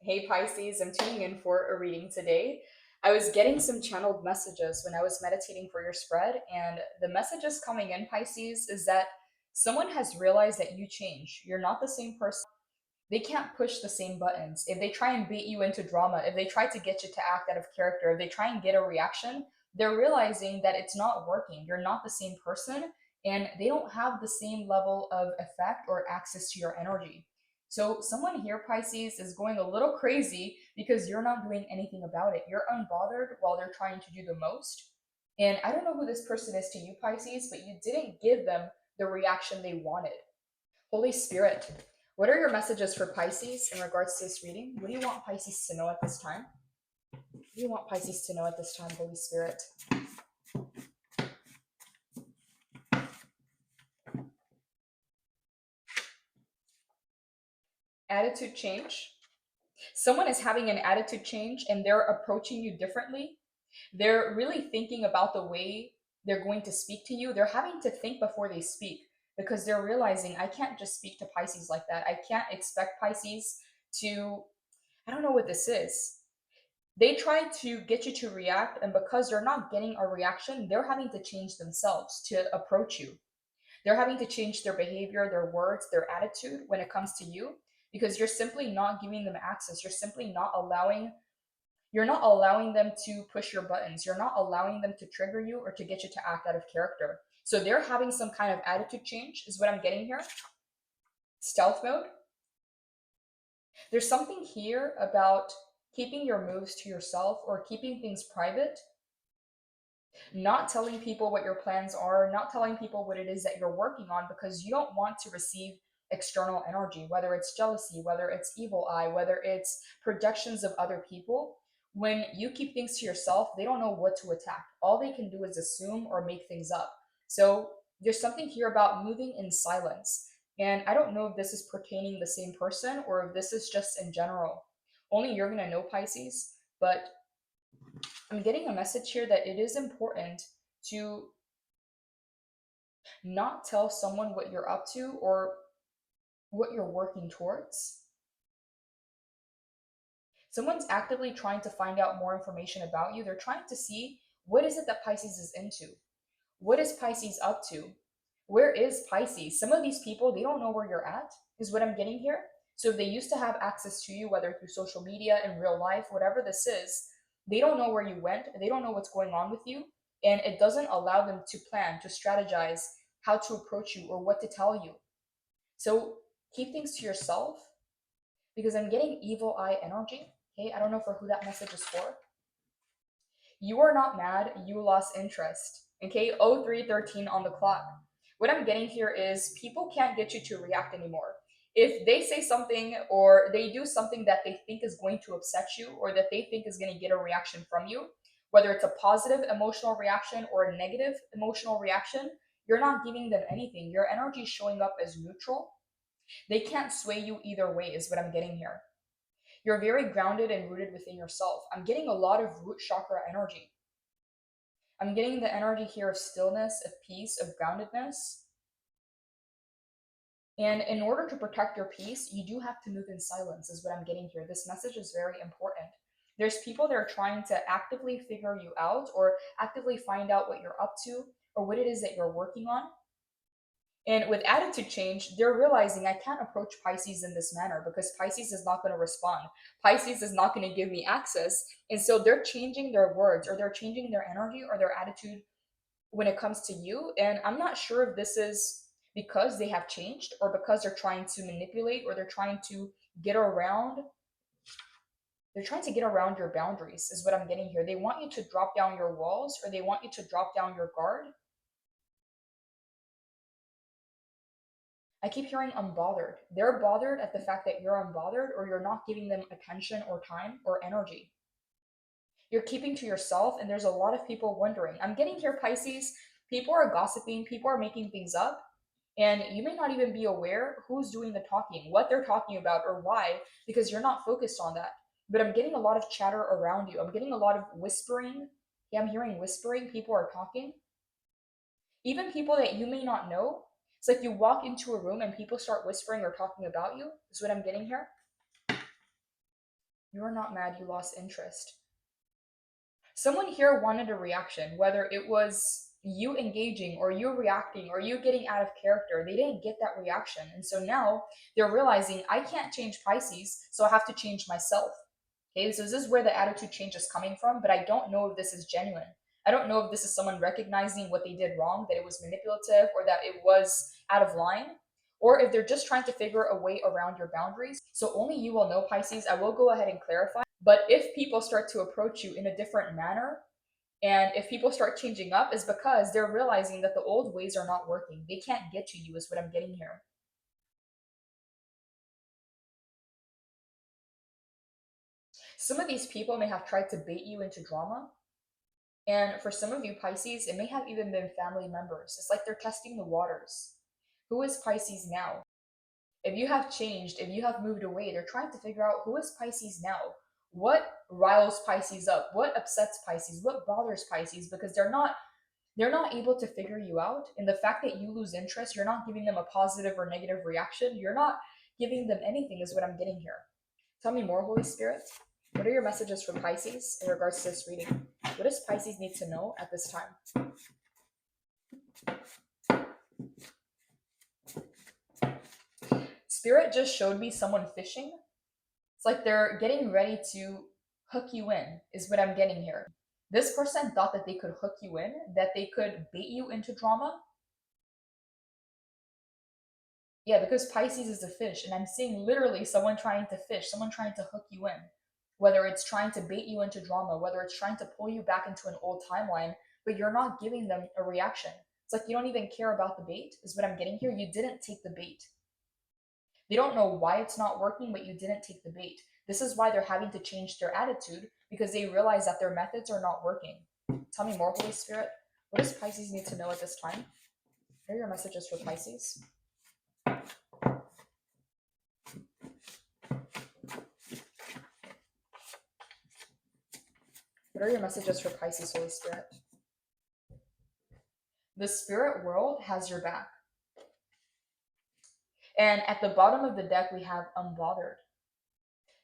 Hey Pisces, I'm tuning in for a reading today. I was getting some channeled messages when I was meditating for your spread, and the messages coming in, Pisces, is that someone has realized that you change. You're not the same person. They can't push the same buttons. If they try and bait you into drama, if they try to get you to act out of character, if they try and get a reaction, they're realizing that it's not working. You're not the same person, and they don't have the same level of effect or access to your energy. So, someone here, Pisces, is going a little crazy because you're not doing anything about it. You're unbothered while they're trying to do the most. And I don't know who this person is to you, Pisces, but you didn't give them the reaction they wanted. Holy Spirit, what are your messages for Pisces in regards to this reading? What do you want Pisces to know at this time? What do you want Pisces to know at this time, Holy Spirit? Attitude change. Someone is having an attitude change and they're approaching you differently. They're really thinking about the way they're going to speak to you. They're having to think before they speak because they're realizing I can't just speak to Pisces like that. I can't expect Pisces to, I don't know what this is. They try to get you to react, and because they're not getting a reaction, they're having to change themselves to approach you. They're having to change their behavior, their words, their attitude when it comes to you because you're simply not giving them access. You're not allowing them to push your buttons. You're not allowing them to trigger you or to get you to act out of character. So they're having some kind of attitude change is what I'm getting here. Stealth mode. There's something here about keeping your moves to yourself or keeping things private, not telling people what your plans are, not telling people what it is that you're working on because you don't want to receive external energy, whether it's jealousy, whether it's evil eye, whether it's projections of other people. When you keep things to yourself, they don't know what to attack. All they can do is assume or make things up. So there's something here about moving in silence. And I don't know if this is pertaining the same person or if this is just in general. Only you're going to know, Pisces, but I'm getting a message here that it is important to not tell someone what you're up to or what you're working towards. Someone's actively trying to find out more information about you. They're trying to see what is it that Pisces is into? What is Pisces up to? Where is Pisces? Some of these people, they don't know where you're at, is what I'm getting here. So if they used to have access to you, whether through social media, in real life, whatever this is, they don't know where you went. They don't know what's going on with you. And it doesn't allow them to plan, to strategize how to approach you or what to tell you. So keep things to yourself because I'm getting evil eye energy. Okay, I don't know for who that message is for. You are not mad, you lost interest. Okay, 0313 on the clock. What I'm getting here is people can't get you to react anymore. If they say something or they do something that they think is going to upset you or that they think is going to get a reaction from you, whether it's a positive emotional reaction or a negative emotional reaction, you're not giving them anything. Your energy is showing up as neutral. They can't sway you either way, is what I'm getting here. You're very grounded and rooted within yourself. I'm getting a lot of root chakra energy. I'm getting the energy here of stillness, of peace, of groundedness. And in order to protect your peace, you do have to move in silence, is what I'm getting here. This message is very important. There's people that are trying to actively figure you out or actively find out what you're up to or what it is that you're working on. And with attitude change, they're realizing I can't approach Pisces in this manner because Pisces is not going to respond. Pisces is not going to give me access. And so they're changing their words or they're changing their energy or their attitude when it comes to you. And I'm not sure if this is because they have changed or because they're trying to manipulate or they're trying to get around. They're trying to get around your boundaries, is what I'm getting here. They want you to drop down your walls or they want you to drop down your guard. I keep hearing unbothered. They're bothered at the fact that you're unbothered or you're not giving them attention or time or energy. You're keeping to yourself, and there's a lot of people wondering. I'm getting here, Pisces. People are gossiping, people are making things up, and you may not even be aware who's doing the talking, what they're talking about, or why, because you're not focused on that. But I'm getting a lot of chatter around you. I'm getting a lot of whispering. Yeah, I'm hearing whispering. People are talking. Even people that you may not know. It's like you walk into a room and people start whispering or talking about you, is what I'm getting here. You're not mad, you lost interest. Someone here wanted a reaction, whether it was you engaging or you reacting or you getting out of character. They didn't get that reaction. And so now they're realizing I can't change Pisces, so I have to change myself. Okay, so this is where the attitude change is coming from, but I don't know if this is genuine. I don't know if this is someone recognizing what they did wrong, that it was manipulative or that it was out of line, or if they're just trying to figure a way around your boundaries. So only you will know, Pisces. I will go ahead and clarify. But if people start to approach you in a different manner, and if people start changing up, is because they're realizing that the old ways are not working. They can't get to you, is what I'm getting here. Some of these people may have tried to bait you into drama. And for some of you, Pisces, it may have even been family members. It's like they're testing the waters. Who is Pisces now? If you have changed, if you have moved away, they're trying to figure out who is Pisces now. What riles Pisces up? What upsets Pisces? What bothers Pisces? Because they're not able to figure you out. And the fact that you lose interest, you're not giving them a positive or negative reaction. You're not giving them anything, is what I'm getting here. Tell me more, Holy Spirit. What are your messages for Pisces in regards to this reading? What does Pisces need to know at this time? Spirit just showed me someone fishing. It's like they're getting ready to hook you in, is what I'm getting here. This person thought that they could hook you in, that they could bait you into drama. Yeah, because Pisces is a fish, and I'm seeing literally someone trying to fish, someone trying to hook you in. Whether it's trying to bait you into drama, whether it's trying to pull you back into an old timeline, but you're not giving them a reaction. It's like you don't even care about the bait, is what I'm getting here. You didn't take the bait. They don't know why it's not working, but you didn't take the bait. This is why they're having to change their attitude, because they realize that their methods are not working. Tell me more, Holy Spirit. What does Pisces need to know at this time? Here are your messages for Pisces. What are your messages for Pisces, Holy Spirit? The spirit world has your back. And at the bottom of the deck, we have unbothered.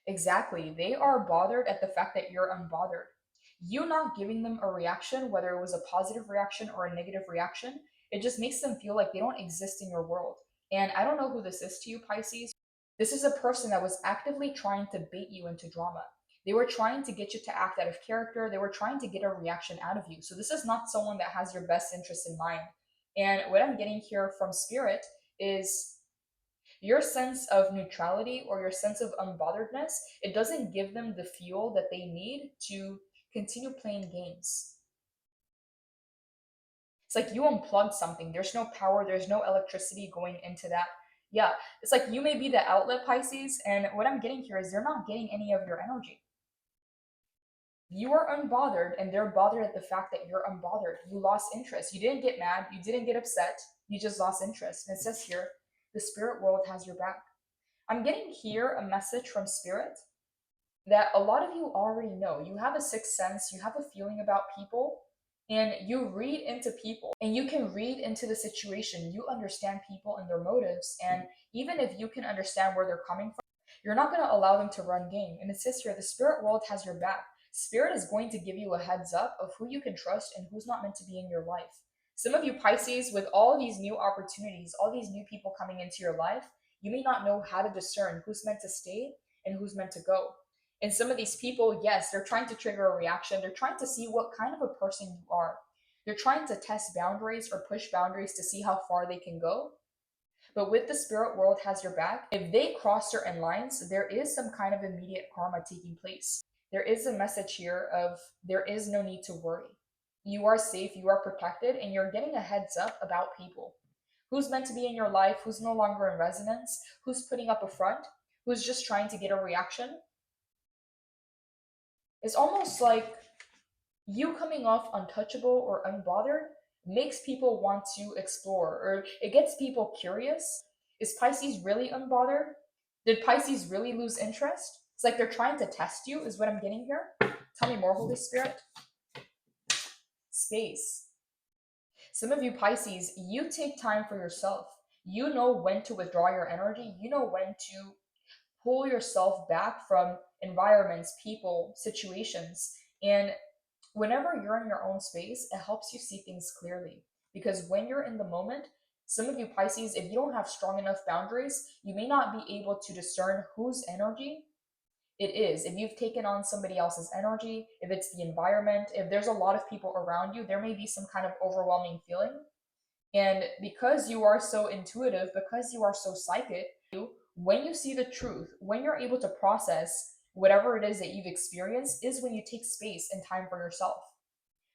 Exactly. They are bothered at the fact that you're unbothered. You not giving them a reaction, whether it was a positive reaction or a negative reaction, it just makes them feel like they don't exist in your world. And I don't know who this is to you, Pisces. This is a person that was actively trying to bait you into drama. They were trying to get you to act out of character. They were trying to get a reaction out of you. So this is not someone that has your best interest in mind. And what I'm getting here from Spirit is your sense of neutrality or your sense of unbotheredness. It doesn't give them the fuel that they need to continue playing games. It's like you unplugged something. There's no power, there's no electricity going into that. Yeah, it's like you may be the outlet, Pisces, and what I'm getting here is they're not getting any of your energy. You are unbothered, and they're bothered at the fact that you're unbothered. You lost interest. You didn't get mad, you didn't get upset, you just lost interest. And it says here, the spirit world has your back. I'm getting here a message from Spirit that a lot of you already know. You have a sixth sense, you have a feeling about people, and you read into people, and you can read into the situation. You understand people and their motives, and even if you can understand where they're coming from, you're not going to allow them to run game. And it says here, the spirit world has your back. Spirit is going to give you a heads up of who you can trust and who's not meant to be in your life. Some of you, Pisces, with all these new opportunities, all these new people coming into your life, you may not know how to discern who's meant to stay and who's meant to go. And some of these people, yes, they're trying to trigger a reaction. They're trying to see what kind of a person you are. They're trying to test boundaries or push boundaries to see how far they can go. But with the spirit world has your back, if they cross certain lines, there is some kind of immediate karma taking place. There is a message here of there is no need to worry. You are safe, you are protected, and you're getting a heads up about people. Who's meant to be in your life, who's no longer in resonance, who's putting up a front, who's just trying to get a reaction. It's almost like you coming off untouchable or unbothered makes people want to explore, or it gets people curious. Is Pisces really unbothered? Did Pisces really lose interest? It's like they're trying to test you, is what I'm getting here. Tell me more, Holy Spirit. Space. Some of you, Pisces, you take time for yourself. You know when to withdraw your energy. You know when to pull yourself back from environments, people, situations. And whenever you're in your own space, it helps you see things clearly. Because when you're in the moment, some of you Pisces, if you don't have strong enough boundaries, you may not be able to discern whose energy it is. If you've taken on somebody else's energy, if it's the environment, if there's a lot of people around you, there may be some kind of overwhelming feeling. And because you are so intuitive, because you are so psychic, when you see the truth, when you're able to process whatever it is that you've experienced, is when you take space and time for yourself.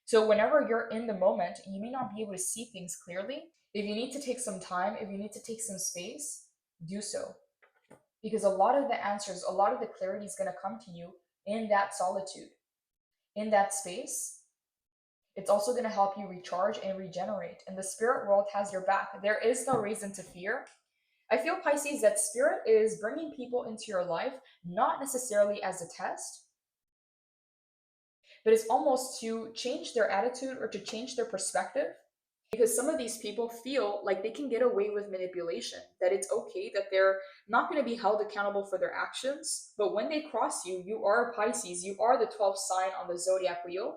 So whenever you're in the moment, you may not be able to see things clearly. If you need to take some time, if you need to take some space, do so. Because a lot of the answers, a lot of the clarity is going to come to you in that solitude, in that space. It's also going to help you recharge and regenerate. And the spirit world has your back. There is no reason to fear. I feel, Pisces, that spirit is bringing people into your life, not necessarily as a test, but it's almost to change their attitude or to change their perspective. Because some of these people feel like they can get away with manipulation, that it's okay, that they're not going to be held accountable for their actions. But when they cross you, you are Pisces, you are the 12th sign on the zodiac wheel.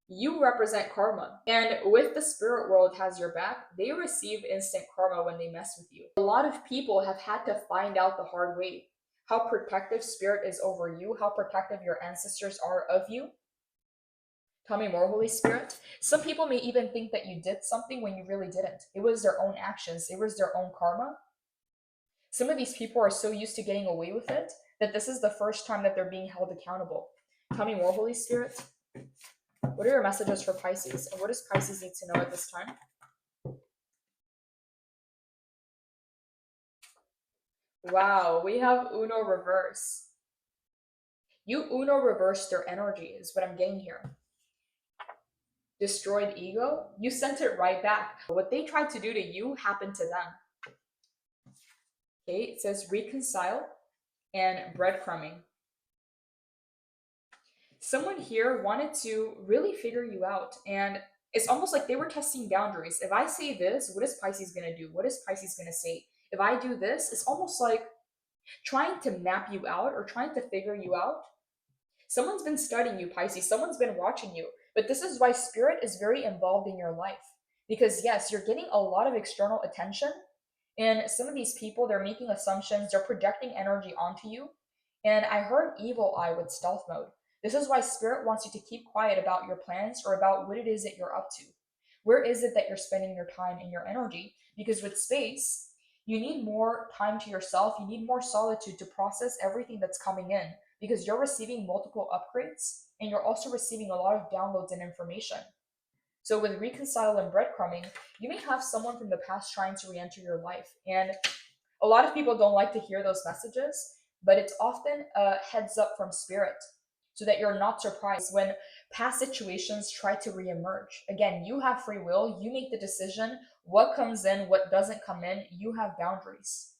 You represent karma. And with the spirit world has your back, they receive instant karma when they mess with you. A lot of people have had to find out the hard way how protective spirit is over you, how protective your ancestors are of you. Tell me more, Holy Spirit. Some people may even think that you did something when you really didn't. It was their own actions, it was their own karma. Some of these people are so used to getting away with it that this is the first time that they're being held accountable. Tell me more, Holy Spirit. What are your messages for Pisces? And what does Pisces need to know at this time? Wow, we have Uno reverse. You Uno reversed their energy is what I'm getting here. Destroyed ego, you sent it right back. What they tried to do to you happened to them. Okay, it says reconcile and breadcrumbing. Someone here wanted to really figure you out, and it's almost like they were testing boundaries. If I say this, what is Pisces going to do? What is Pisces going to say? If I do this, it's almost like trying to map you out or trying to figure you out. Someone's been studying you, Pisces. Someone's been watching you. But this is why spirit is very involved in your life. Because yes, you're getting a lot of external attention. And some of these people, they're making assumptions. They're projecting energy onto you. And I heard evil eye with stealth mode. This is why spirit wants you to keep quiet about your plans or about what it is that you're up to. Where is it that you're spending your time and your energy? Because with space, you need more time to yourself. You need more solitude to process everything that's coming in because you're receiving multiple upgrades and you're also receiving a lot of downloads and information. So with reconcile and breadcrumbing, you may have someone from the past trying to re-enter your life. And a lot of people don't like to hear those messages, but it's often a heads up from spirit so that you're not surprised when past situations try to re-emerge. Again, you have free will. You make the decision. What comes in, what doesn't come in, you have boundaries.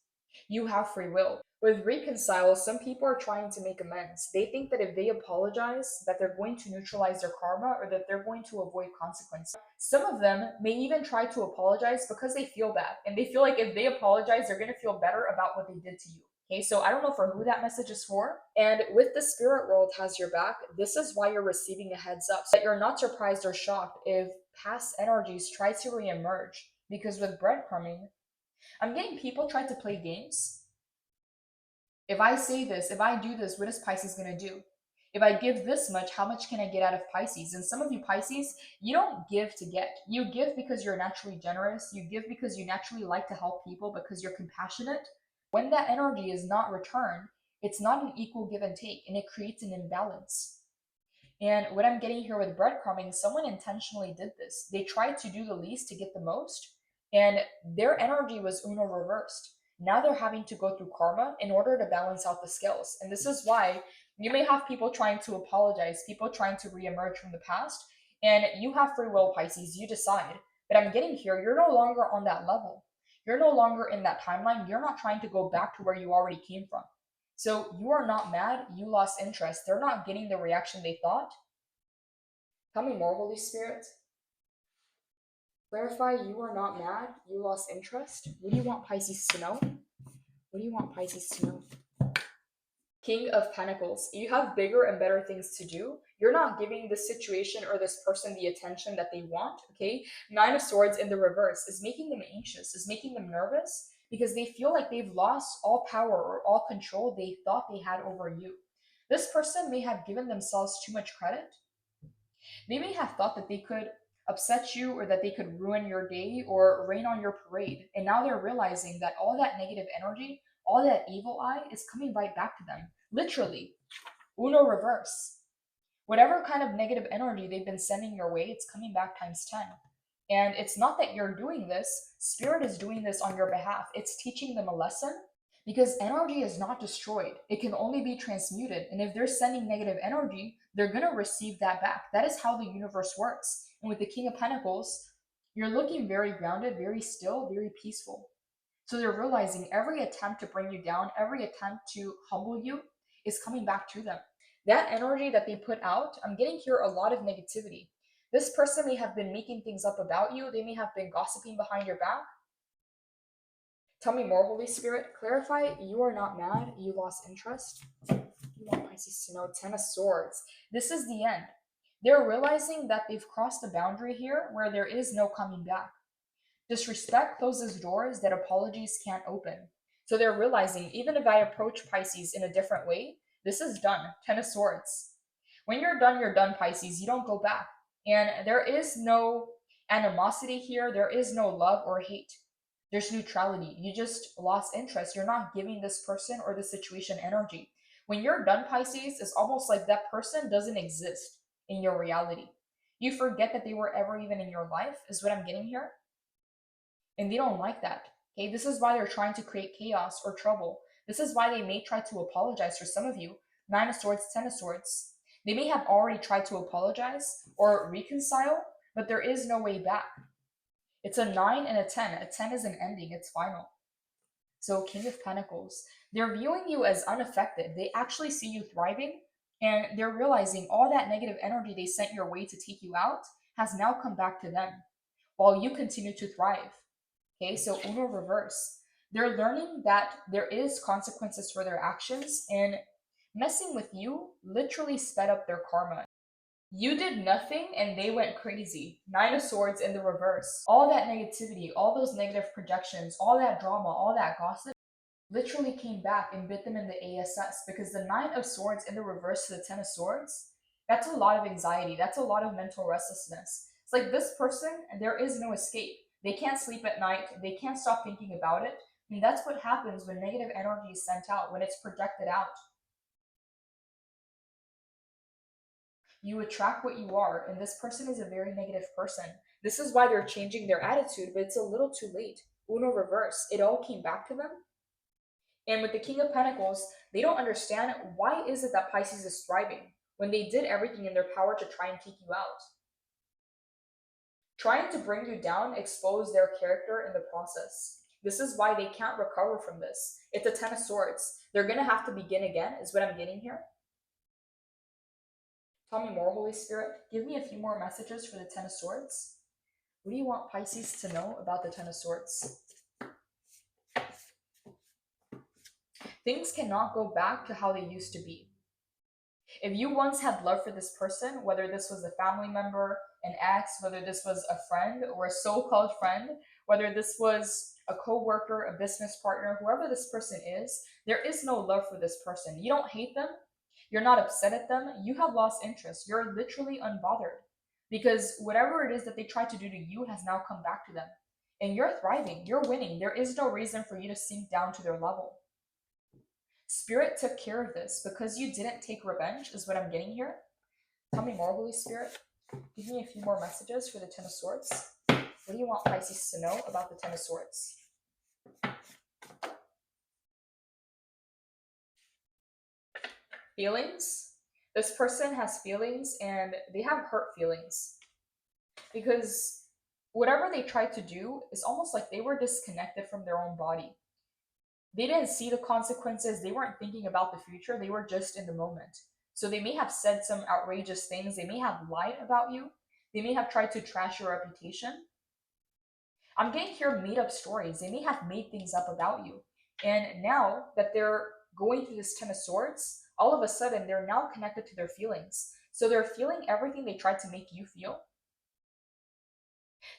You have free will. With reconcile, some people are trying to make amends. They think that if they apologize, that they're going to neutralize their karma or that they're going to avoid consequences. Some of them may even try to apologize because they feel bad. And they feel like if they apologize, they're going to feel better about what they did to you. Okay, so I don't know for who that message is for. And with the spirit world has your back, this is why you're receiving a heads up. So that you're not surprised or shocked if past energies try to re-emerge. Because with breadcrumbing, I'm getting people trying to play games. If I say this, if I do this, what is Pisces going to do? If I give this much, how much can I get out of Pisces? And some of you Pisces, you don't give to get. You give because you're naturally generous. You give because you naturally like to help people because you're compassionate. When that energy is not returned, it's not an equal give and take, and it creates an imbalance. And what I'm getting here with breadcrumbing, someone intentionally did this. They tried to do the least to get the most, and their energy was Uno reversed. Now they're having to go through karma in order to balance out the scales. And this is why you may have people trying to apologize, people trying to re-emerge from the past, and you have free will, Pisces, you decide. But I'm getting here, you're no longer on that level. You're no longer in that timeline. You're not trying to go back to where you already came from. So you are not mad, you lost interest. They're not getting the reaction they thought. Tell me more, Holy Spirit. Clarify, you are not mad, you lost interest. What do you want Pisces to know? What do you want Pisces to know? King of Pentacles. You have bigger and better things to do. You're not giving this situation or this person the attention that they want, okay? Nine of Swords in the reverse is making them anxious, is making them nervous because they feel like they've lost all power or all control they thought they had over you. This person may have given themselves too much credit. They may have thought that they could upset you or that they could ruin your day or rain on your parade. And now they're realizing that all that negative energy, all that evil eye is coming right back to them. Literally. Uno reverse. Whatever kind of negative energy they've been sending your way, it's coming back times 10. And it's not that you're doing this, Spirit is doing this on your behalf. It's teaching them a lesson because energy is not destroyed. It can only be transmuted. And if they're sending negative energy, they're going to receive that back. That is how the universe works. And with the King of Pentacles, you're looking very grounded, very still, very peaceful. So they're realizing every attempt to bring you down, every attempt to humble you is coming back to them. That energy that they put out, I'm getting here a lot of negativity. This person may have been making things up about you. They may have been gossiping behind your back. Tell me more, Holy Spirit. Clarify, you are not mad. You lost interest. You want Pisces to know 10 of Swords. This is the end. They're realizing that they've crossed the boundary here where there is no coming back. Disrespect closes doors that apologies can't open. So they're realizing, even if I approach Pisces in a different way, this is done. 10 of Swords. When you're done, Pisces. You don't go back. And there is no animosity here. There is no love or hate. There's neutrality. You just lost interest. You're not giving this person or the situation energy. When you're done, Pisces, it's almost like that person doesn't exist in your reality. You forget that they were ever even in your life, is what I'm getting here. And they don't like that. Okay, this is why they're trying to create chaos or trouble. This is why they may try to apologize for some of you. 9 of Swords, 10 of Swords. They may have already tried to apologize or reconcile, but there is no way back. It's a 9 and a 10. A 10 is an ending. It's final. So King of Pentacles. They're viewing you as unaffected. They actually see you thriving, and they're realizing all that negative energy they sent your way to take you out has now come back to them while you continue to thrive. Okay, so Uno reverse. They're learning that there is consequences for their actions, and messing with you literally sped up their karma. You did nothing and they went crazy. 9 of Swords in the reverse. All that negativity, all those negative projections, all that drama, all that gossip literally came back and bit them in the ASS, because the 9 of Swords in the reverse to the 10 of Swords, that's a lot of anxiety. That's a lot of mental restlessness. It's like this person, there is no escape. They can't sleep at night. They can't stop thinking about it. And that's what happens when negative energy is sent out, when it's projected out. You attract what you are, and this person is a very negative person. This is why they're changing their attitude, but it's a little too late. Uno reverse. It all came back to them. And with the King of Pentacles, they don't understand why is it that Pisces is thriving when they did everything in their power to try and kick you out. Trying to bring you down exposed their character in the process. This is why they can't recover from this. It's a 10 of Swords. They're going to have to begin again, is what I'm getting here. Tell me more, Holy Spirit. Give me a few more messages for the 10 of Swords. What do you want Pisces to know about the 10 of Swords? Things cannot go back to how they used to be. If you once had love for this person, whether this was a family member, an ex, whether this was a friend or a so-called friend, whether this was a co-worker, a business partner, whoever this person is, there is no love for this person. You don't hate them. You're not upset at them. You have lost interest. You're literally unbothered because whatever it is that they tried to do to you has now come back to them. And you're thriving. You're winning. There is no reason for you to sink down to their level. Spirit took care of this because you didn't take revenge, is what I'm getting here. Tell me more, Holy Spirit. Give me a few more messages for the 10 of Swords. What do you want Pisces to know about the 10 of Swords? Feelings. This person has feelings and they have hurt feelings because whatever they tried to do is almost like they were disconnected from their own body. They didn't see the consequences. They weren't thinking about the future. They were just in the moment. So they may have said some outrageous things. They may have lied about you. They may have tried to trash your reputation. I'm getting here made up stories. They may have made things up about you. And now that they're going through this Ten of Swords, all of a sudden they're now connected to their feelings. So they're feeling everything they tried to make you feel.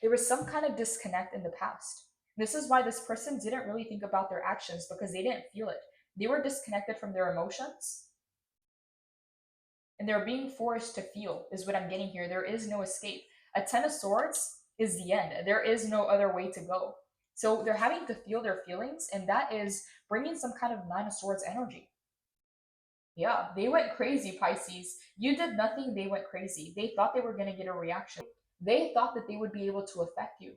There was some kind of disconnect in the past. This is why this person didn't really think about their actions, because they didn't feel it. They were disconnected from their emotions, and they're being forced to feel, is what I'm getting here. There is no escape. A Ten of Swords is the end. There is no other way to go. So they're having to feel their feelings, and that is bringing some kind of Nine of Swords energy. Yeah, they went crazy, Pisces. You did nothing, they went crazy. They thought they were going to get a reaction. They thought that they would be able to affect you.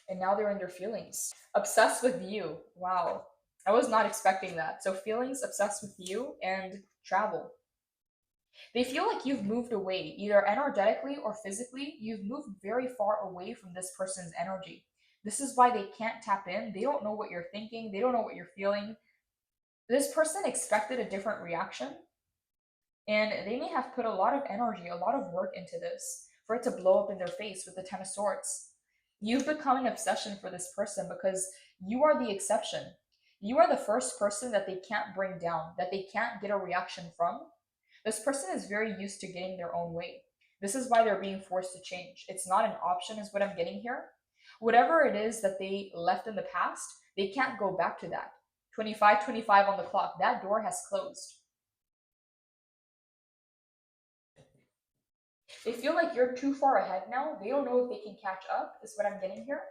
And now they're in their feelings. Obsessed with you. Wow. I was not expecting that. So feelings, obsessed with you, and travel. They feel like you've moved away, either energetically or physically. You've moved very far away from this person's energy. This is why they can't tap in. They don't know what you're thinking. They don't know what you're feeling. This person expected a different reaction, and they may have put a lot of energy, a lot of work into this for it to blow up in their face with the Ten of Swords. You've become an obsession for this person because you are the exception. You are the first person that they can't bring down, that they can't get a reaction from. This person is very used to getting their own way. This is why they're being forced to change. It's not an option, is what I'm getting here. Whatever it is that they left in the past, they can't go back to that. 25:25 on the clock. That door has closed. They feel like you're too far ahead now. They don't know if they can catch up, is what I'm getting here.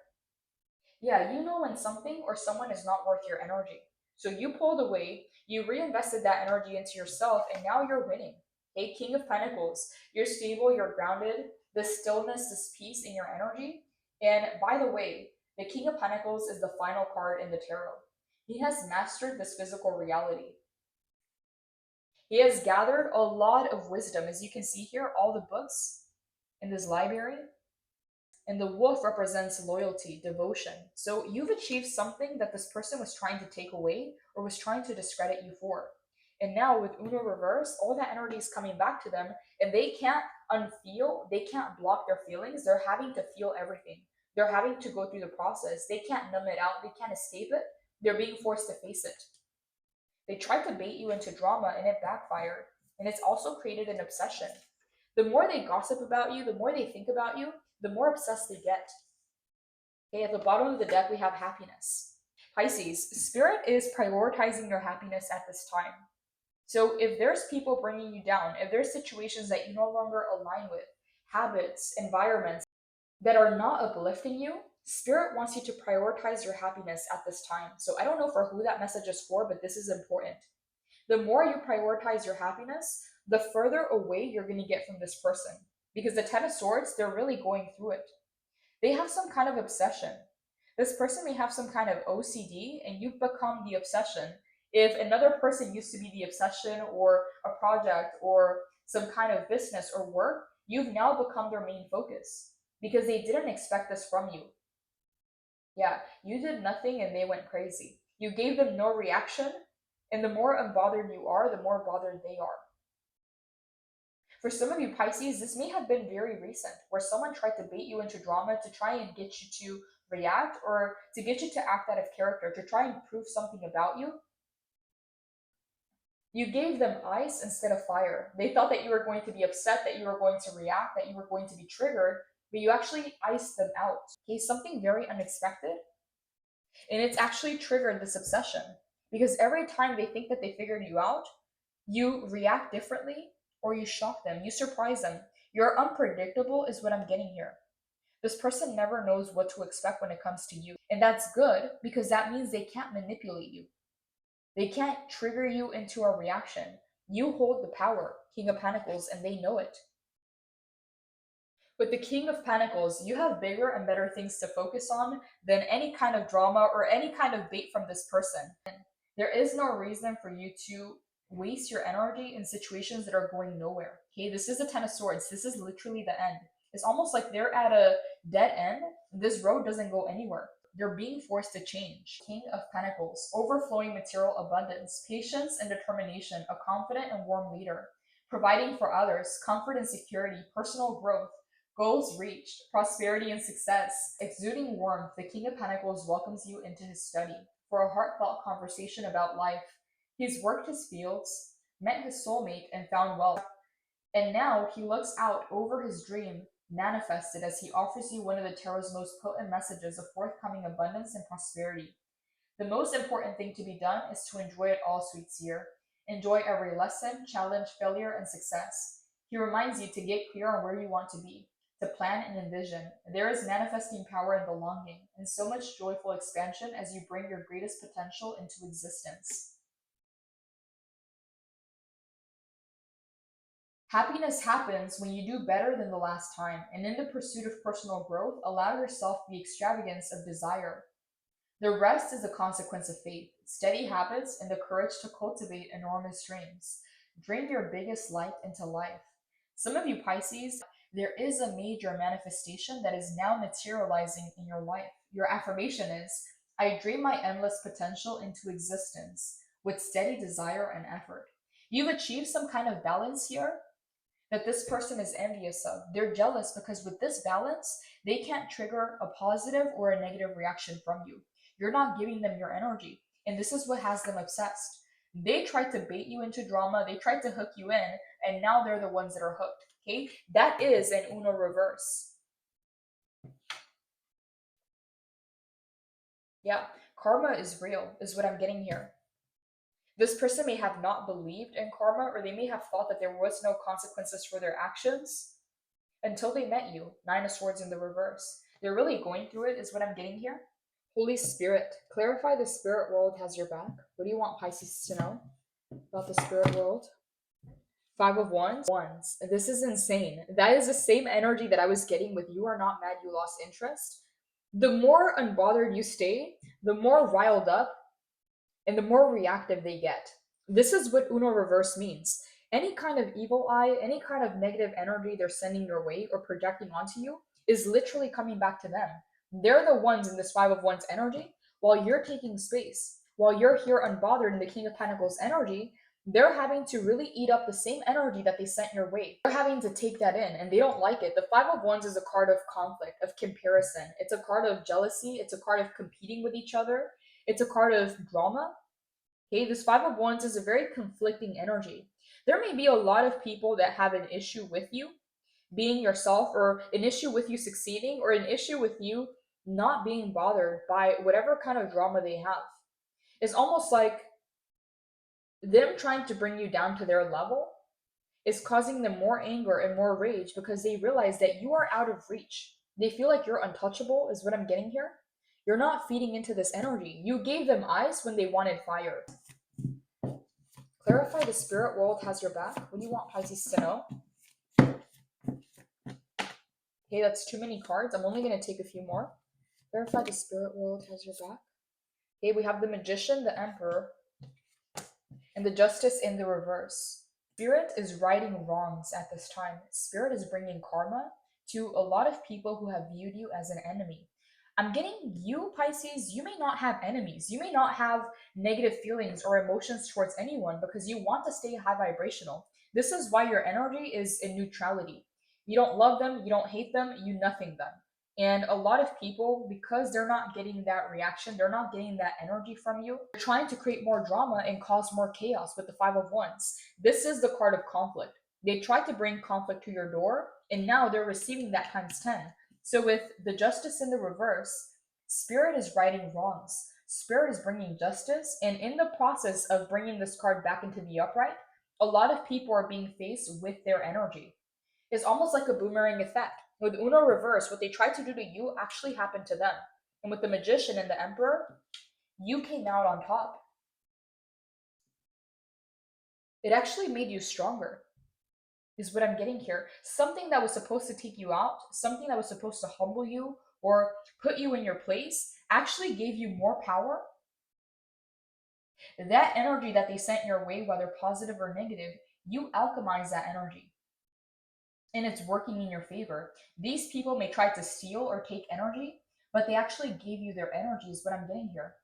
Yeah, you know when something or someone is not worth your energy. So you pulled away, you reinvested that energy into yourself, and now you're winning. Hey, King of Pentacles, you're stable, you're grounded, this stillness, this peace in your energy. And by the way, the King of Pentacles is the final card in the tarot. He has mastered this physical reality. He has gathered a lot of wisdom. As you can see here, all the books in this library. And the wolf represents loyalty, devotion. So you've achieved something that this person was trying to take away or was trying to discredit you for. And now with Uno reverse, all that energy is coming back to them, and they can't unfeel, they can't block their feelings. They're having to feel everything. They're having to go through the process. They can't numb it out. They can't escape it. They're being forced to face it. They tried to bait you into drama, and it backfired. And it's also created an obsession. The more they gossip about you, the more they think about you, the more obsessed they get. Okay, at the bottom of the deck, we have happiness. Pisces, Spirit is prioritizing your happiness at this time. So if there's people bringing you down, if there's situations that you no longer align with, habits, environments that are not uplifting you, Spirit wants you to prioritize your happiness at this time. So I don't know for who that message is for, but this is important. The more you prioritize your happiness, the further away you're going to get from this person. Because the Ten of Swords, they're really going through it. They have some kind of obsession. This person may have some kind of OCD, and you've become the obsession. If another person used to be the obsession, or a project, or some kind of business or work, you've now become their main focus because they didn't expect this from you. Yeah, you did nothing and they went crazy. You gave them no reaction, and the more unbothered you are, the more bothered they are. For some of you Pisces, this may have been very recent, where someone tried to bait you into drama to try and get you to react, or to get you to act out of character, to try and prove something about you. You gave them ice instead of fire. They thought that you were going to be upset, that you were going to react, that you were going to be triggered, but you actually iced them out. Okay, something very unexpected. And it's actually triggered this obsession, because every time they think that they figured you out, you react differently, or you shock them, you surprise them. You're unpredictable, is what I'm getting here. This person never knows what to expect when it comes to you. And that's good, because that means they can't manipulate you. They can't trigger you into a reaction. You hold the power, King of Pentacles, and they know it. With the King of Pentacles, you have bigger and better things to focus on than any kind of drama or any kind of bait from this person. There is no reason for you to waste your energy in situations that are going nowhere. Okay, this is the Ten of Swords. This is literally the end. It's almost like they're at a dead end. This road doesn't go anywhere. They're being forced to change. King of Pentacles, overflowing material abundance, patience and determination, a confident and warm leader, providing for others, comfort and security, personal growth, goals reached, prosperity and success, exuding warmth. The King of Pentacles welcomes you into his study for a heartfelt conversation about life, He's worked his fields, met his soulmate, and found wealth. And now he looks out over his dream manifested as he offers you one of the tarot's most potent messages of forthcoming abundance and prosperity. The most important thing to be done is to enjoy it all, sweet seer. Enjoy every lesson, challenge, failure, and success. He reminds you to get clear on where you want to be, to plan and envision. There is manifesting power in the longing, and so much joyful expansion as you bring your greatest potential into existence. Happiness happens when you do better than the last time, and in the pursuit of personal growth, allow yourself the extravagance of desire. The rest is a consequence of faith, steady habits, and the courage to cultivate enormous dreams. Dream your biggest light into life. Some of you Pisces, there is a major manifestation that is now materializing in your life. Your affirmation is, I dream my endless potential into existence with steady desire and effort. You've achieved some kind of balance here that this person is envious of. They're jealous because with this balance, they can't trigger a positive or a negative reaction from you. You're not giving them your energy. And this is what has them obsessed. They tried to bait you into drama, they tried to hook you in, and now they're the ones that are hooked. Okay? That is an Uno reverse. Yeah, karma is real, is what I'm getting here. This person may have not believed in karma, or they may have thought that there was no consequences for their actions until they met you. Nine of Swords in the reverse. They're really going through it, is what I'm getting here. Holy Spirit, clarify the spirit world has your back. What do you want Pisces to know about the spirit world? Five of Wands. This is insane. That is the same energy that I was getting with you are not mad, you lost interest. The more unbothered you stay, the more riled up and the more reactive they get. This is what Uno reverse means. Any kind of evil eye, any kind of negative energy they're sending your way or projecting onto you is literally coming back to them. They're the ones in this Five of Wands energy while you're taking space. While you're here unbothered in the King of Pentacles energy, they're having to really eat up the same energy that they sent your way. They're having to take that in and they don't like it. The Five of Wands is a card of conflict, of comparison. It's a card of jealousy. It's a card of competing with each other. It's a card of drama. Okay, this Five of Wands is a very conflicting energy. There may be a lot of people that have an issue with you being yourself, or an issue with you succeeding, or an issue with you not being bothered by whatever kind of drama they have. It's almost like them trying to bring you down to their level is causing them more anger and more rage because they realize that you are out of reach. They feel like you're untouchable, is what I'm getting here. You're not feeding into this energy. You gave them ice when they wanted fire. Clarify the spirit world has your back. What do you want Pisces to know? Okay, that's too many cards. I'm only going to take a few more. Clarify the spirit world has your back. Okay, we have the Magician, the Emperor, and the Justice in the reverse. Spirit is righting wrongs at this time. Spirit is bringing karma to a lot of people who have viewed you as an enemy. I'm getting you, Pisces, you may not have enemies. You may not have negative feelings or emotions towards anyone because you want to stay high vibrational. This is why your energy is in neutrality. You don't love them, you don't hate them, you nothing them. And a lot of people, because they're not getting that reaction, they're not getting that energy from you, they're trying to create more drama and cause more chaos with the Five of Wands. This is the card of conflict. They tried to bring conflict to your door, and now they're receiving that times 10. So with the Justice in the reverse, Spirit is righting wrongs. Spirit is bringing justice, and in the process of bringing this card back into the upright, a lot of people are being faced with their energy. It's almost like a boomerang effect. With Uno reverse, what they tried to do to you actually happened to them. And with the Magician and the Emperor, you came out on top. It actually made you stronger, is what I'm getting here. Something that was supposed to take you out, something that was supposed to humble you or put you in your place, actually gave you more power. That energy that they sent your way, whether positive or negative, you alchemize that energy. And it's working in your favor. These people may try to steal or take energy, but they actually gave you their energy, is what I'm getting here.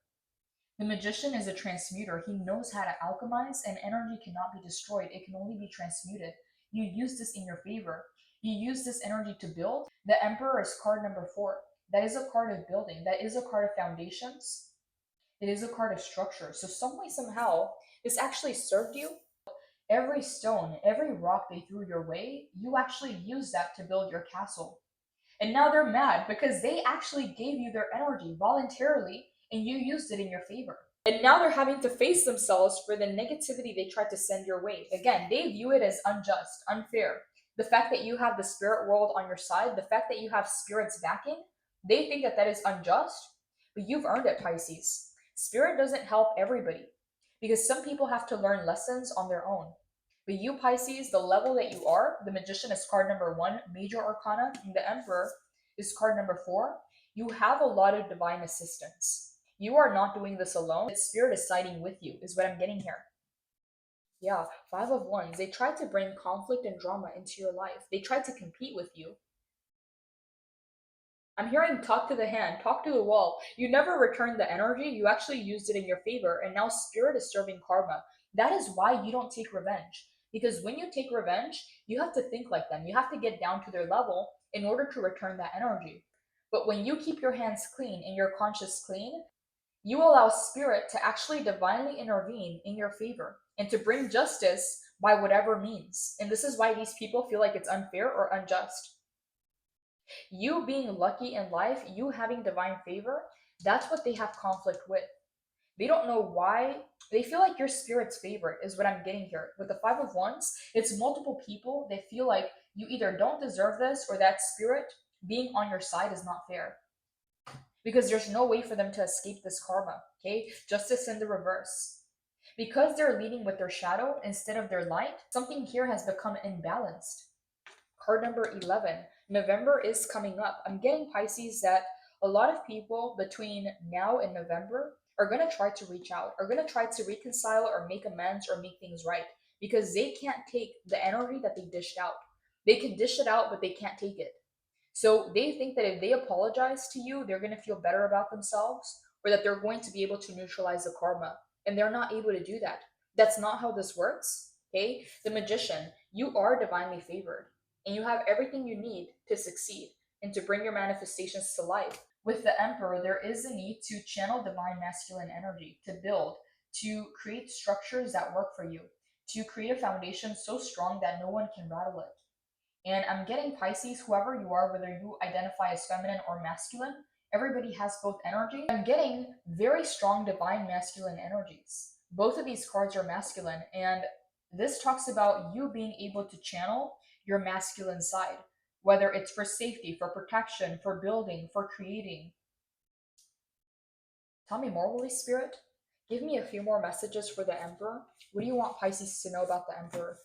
The Magician is a transmuter. He knows how to alchemize, and energy cannot be destroyed. It can only be transmuted. You use this in your favor. You use this energy to build. The Emperor is card number 4. That is a card of building. That is a card of foundations. It is a card of structure. So some way, somehow, This actually served you. Every stone, every rock they threw your way, you actually used that to build your castle. And now they're mad because they actually gave you their energy voluntarily and you used it in your favor. And now they're having to face themselves for the negativity they tried to send your way. Again, they view it as unjust, unfair. The fact that you have the spirit world on your side, the fact that you have spirits backing, they think that that is unjust, but you've earned it, Pisces. Spirit doesn't help everybody because some people have to learn lessons on their own. But you, Pisces, the level that you are, the Magician is card number 1, Major Arcana, and the Emperor is card number 4. You have a lot of divine assistance. You are not doing this alone. Spirit is siding with you, is what I'm getting here. Yeah, 5 of Wands. They tried to bring conflict and drama into your life. They tried to compete with you. I'm hearing talk to the hand, talk to the wall. You never returned the energy. You actually used it in your favor, and now Spirit is serving karma. That is why you don't take revenge. Because when you take revenge, you have to think like them. You have to get down to their level in order to return that energy. But when you keep your hands clean and your conscience clean, you allow Spirit to actually divinely intervene in your favor and to bring justice by whatever means. And this is why these people feel like it's unfair or unjust. You being lucky in life, you having divine favor, that's what they have conflict with. They don't know why. They feel like your spirit's favorite is what I'm getting here. With the 5 of Wands, it's multiple people. They feel like you either don't deserve this or that spirit being on your side is not fair. Because there's no way for them to escape this karma, okay? Justice in the reverse. Because they're leading with their shadow instead of their light, something here has become imbalanced. Card number 11. November is coming up. I'm getting, Pisces, that a lot of people between now and November are going to try to reach out, are going to try to reconcile or make amends or make things right because they can't take the energy that they dished out. They can dish it out, but they can't take it. So they think that if they apologize to you, they're going to feel better about themselves or that they're going to be able to neutralize the karma. And they're not able to do that. That's not how this works. Okay? The Magician, you are divinely favored and you have everything you need to succeed and to bring your manifestations to life. With the Emperor, there is a need to channel divine masculine energy, to build, to create structures that work for you, to create a foundation so strong that no one can rattle it. And I'm getting, Pisces, whoever you are, whether you identify as feminine or masculine, everybody has both energy. I'm getting very strong divine masculine energies. Both of these cards are masculine, and this talks about you being able to channel your masculine side, whether it's for safety, for protection, for building, for creating. Tell me more, Holy Spirit. Give me a few more messages for the Emperor. What do you want Pisces to know about the Emperor?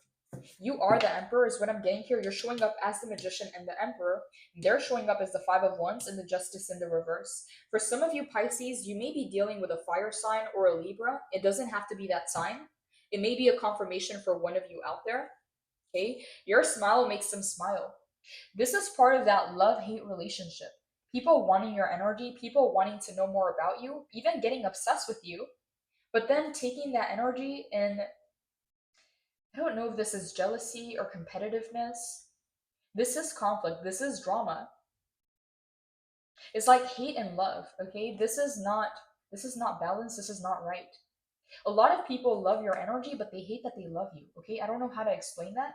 You are the Emperor is what I'm getting here. You're showing up as the Magician and the Emperor. They're showing up as the 5 of Wands and the Justice in the reverse. For some of you, Pisces, you may be dealing with a fire sign or a Libra. It doesn't have to be that sign. It may be a confirmation for one of you out there. Okay? Your smile makes them smile. This is part of that love-hate relationship. People wanting your energy, people wanting to know more about you, even getting obsessed with you, but then taking that energy and I don't know if this is jealousy or competitiveness. This is conflict. This is drama. It's like hate and love, okay? This is not balanced. This is not right. A lot of people love your energy, but they hate that they love you, okay? I don't know how to explain that.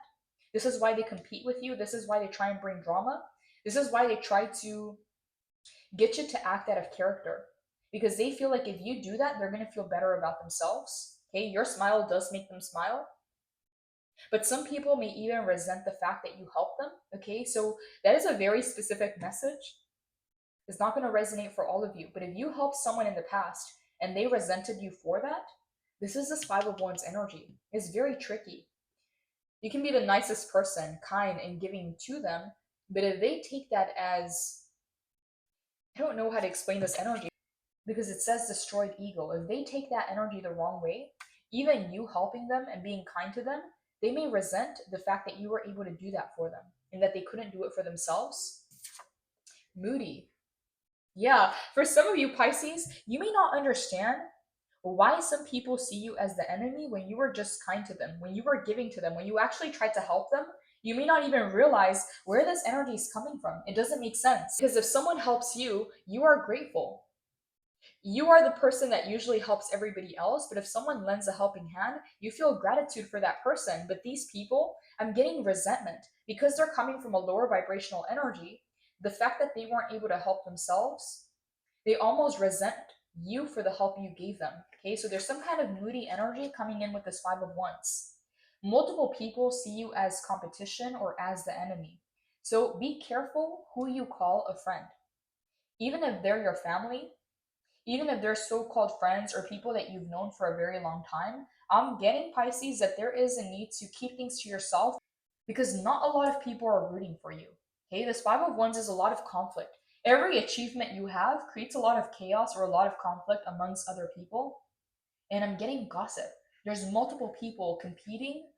This is why they compete with you. This is why they try and bring drama. This is why they try to get you to act out of character. Because they feel like if you do that, they're going to feel better about themselves. Okay, your smile does make them smile. But some people may even resent the fact that you help them. Okay, so that is a very specific message. It's not going to resonate for all of you. But if you helped someone in the past and they resented you for that, this is this 5 of Wands energy. It's very tricky. You can be the nicest person, kind and giving to them, but if they take that as, I don't know how to explain this energy because it says destroyed ego. If they take that energy the wrong way, even you helping them and being kind to them, they may resent the fact that you were able to do that for them and that they couldn't do it for themselves. Moody. Yeah, for some of you, Pisces, you may not understand why some people see you as the enemy when you were just kind to them, when you were giving to them, when you actually tried to help them. You may not even realize where this energy is coming from. It doesn't make sense. Because if someone helps you, you are grateful. You are the person that usually helps everybody else, but if someone lends a helping hand, you feel gratitude for that person. But these people, I'm getting resentment because they're coming from a lower vibrational energy. The fact that they weren't able to help themselves, they almost resent you for the help you gave them. Okay, so there's some kind of moody energy coming in with this Five of Wands. Multiple people see you as competition or as the enemy. So be careful who you call a friend. Even if they're your family, even if they're so-called friends or people that you've known for a very long time, I'm getting, Pisces, that there is a need to keep things to yourself because not a lot of people are rooting for you. Okay, this Five of Wands is a lot of conflict. Every achievement you have creates a lot of chaos or a lot of conflict amongst other people. And I'm getting gossip. There's multiple people competing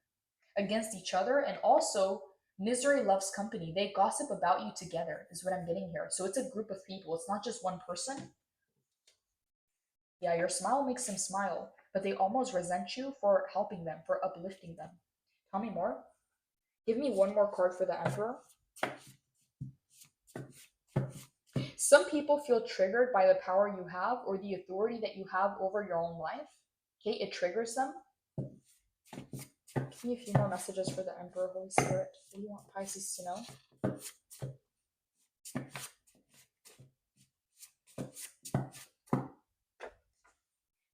against each other, and also misery loves company. They gossip about you together, is what I'm getting here. So it's a group of people, it's not just one person. Yeah, your smile makes them smile, but they almost resent you for helping them, for uplifting them. Tell me more. Give me one more card for the Emperor. Some people feel triggered by the power you have or the authority that you have over your own life. Okay, it triggers them. Give me a few more messages for the Emperor, Holy Spirit. What do you want Pisces to know?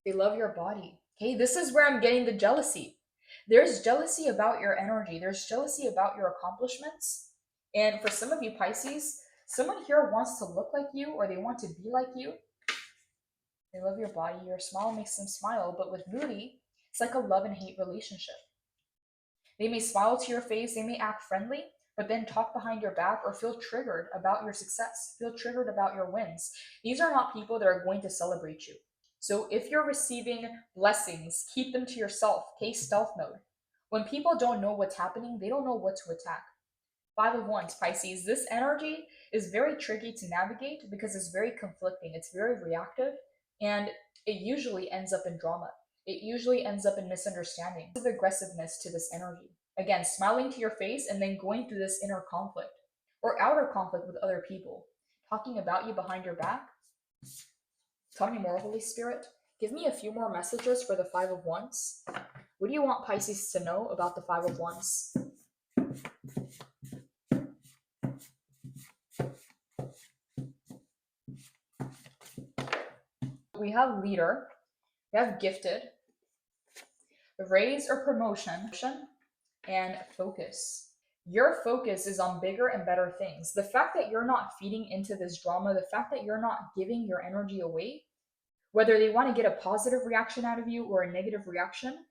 They love your body. Okay, this is where I'm getting the jealousy. There's jealousy about your energy. There's jealousy about your accomplishments. And for some of you Pisces, someone here wants to look like you or they want to be like you. They love your body. Your smile makes them smile. But with moody, it's like a love and hate relationship. They may smile to your face, they may act friendly, but then talk behind your back or feel triggered about your success, feel triggered about your wins. These are not people that are going to celebrate you. So if you're receiving blessings, keep them to yourself. Okay, stealth mode. When people don't know what's happening, they don't know what to attack. Five of Wands, Pisces. This energy is very tricky to navigate because it's very conflicting. It's very reactive, and it usually ends up in drama. It usually ends up in misunderstanding. There's aggressiveness to this energy. Again, smiling to your face and then going through this inner conflict or outer conflict with other people, talking about you behind your back. Tell me more, Holy Spirit. Give me a few more messages for the Five of Wands. What do you want Pisces to know about the Five of Wands? We have leader, we have gifted, raise or promotion, and focus. Your focus is on bigger and better things. The fact that you're not feeding into this drama, the fact that you're not giving your energy away, whether they want to get a positive reaction out of you or a negative reaction,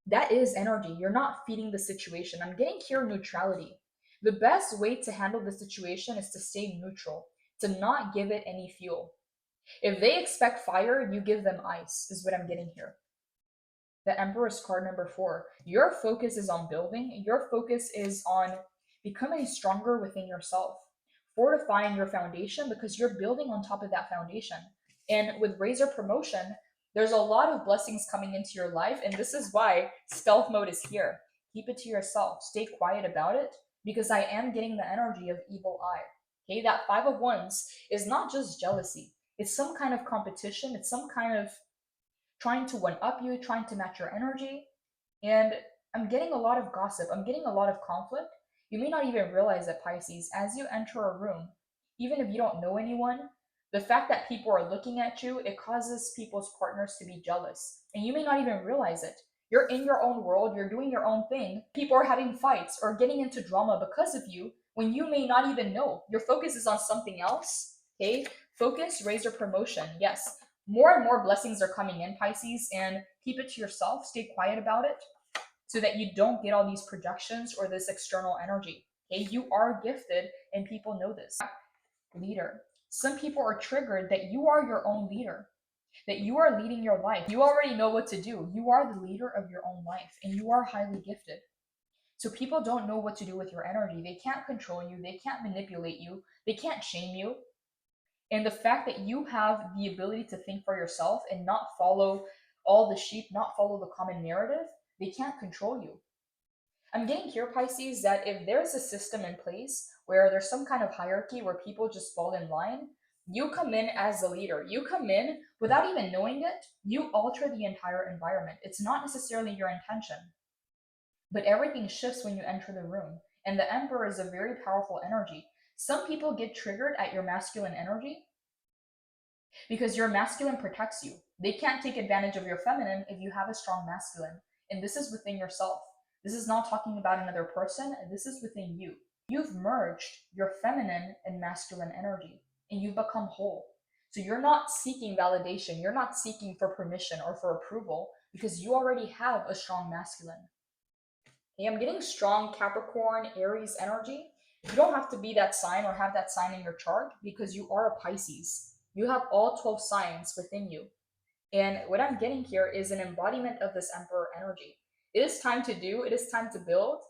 that is energy. You're not feeding the situation. I'm getting here neutrality. The best way to handle the situation is to stay neutral, to not give it any fuel. If they expect fire, you give them ice, is what I'm getting here. The Emperor's card number 4. Your focus is on building. Your focus is on becoming stronger within yourself, fortifying your foundation because you're building on top of that foundation. And with Razor Promotion, there's a lot of blessings coming into your life. And this is why stealth mode is here. Keep it to yourself. Stay quiet about it because I am getting the energy of evil eye. Okay, that Five of Wands is not just jealousy. It's some kind of competition. It's some kind of trying to one up you, trying to match your energy. And I'm getting a lot of gossip. I'm getting a lot of conflict. You may not even realize that, Pisces, as you enter a room, even if you don't know anyone, the fact that people are looking at you, it causes people's partners to be jealous. And you may not even realize it. You're in your own world, you're doing your own thing. People are having fights or getting into drama because of you when you may not even know. Your focus is on something else. Okay? Focus, Razor Promotion. Yes. More and more blessings are coming in, Pisces, and keep it to yourself. Stay quiet about it so that you don't get all these projections or this external energy. Okay? You are gifted and people know this. Leader. Some people are triggered that you are your own leader, that you are leading your life. You already know what to do. You are the leader of your own life and you are highly gifted. So people don't know what to do with your energy. They can't control you. They can't manipulate you. They can't shame you. And the fact that you have the ability to think for yourself and not follow all the sheep, not follow the common narrative, they can't control you. I'm getting here, Pisces, that if there's a system in place where there's some kind of hierarchy where people just fall in line, You come in as the leader. You come in without even knowing it. You alter the entire environment. It's not necessarily your intention, but everything shifts when you enter the room. And the Emperor is a very powerful energy. Some people get triggered at your masculine energy because your masculine protects you. They can't take advantage of your feminine if you have a strong masculine. And this is within yourself. This is not talking about another person. This is within you. You've merged your feminine and masculine energy and you've become whole. So you're not seeking validation. You're not seeking for permission or for approval because you already have a strong masculine. Okay, I'm getting strong Capricorn, Aries energy. You don't have to be that sign or have that sign in your chart because you are a Pisces. You have all 12 signs within you. And what I'm getting here is an embodiment of this Emperor energy. It is time to do, it is time to build.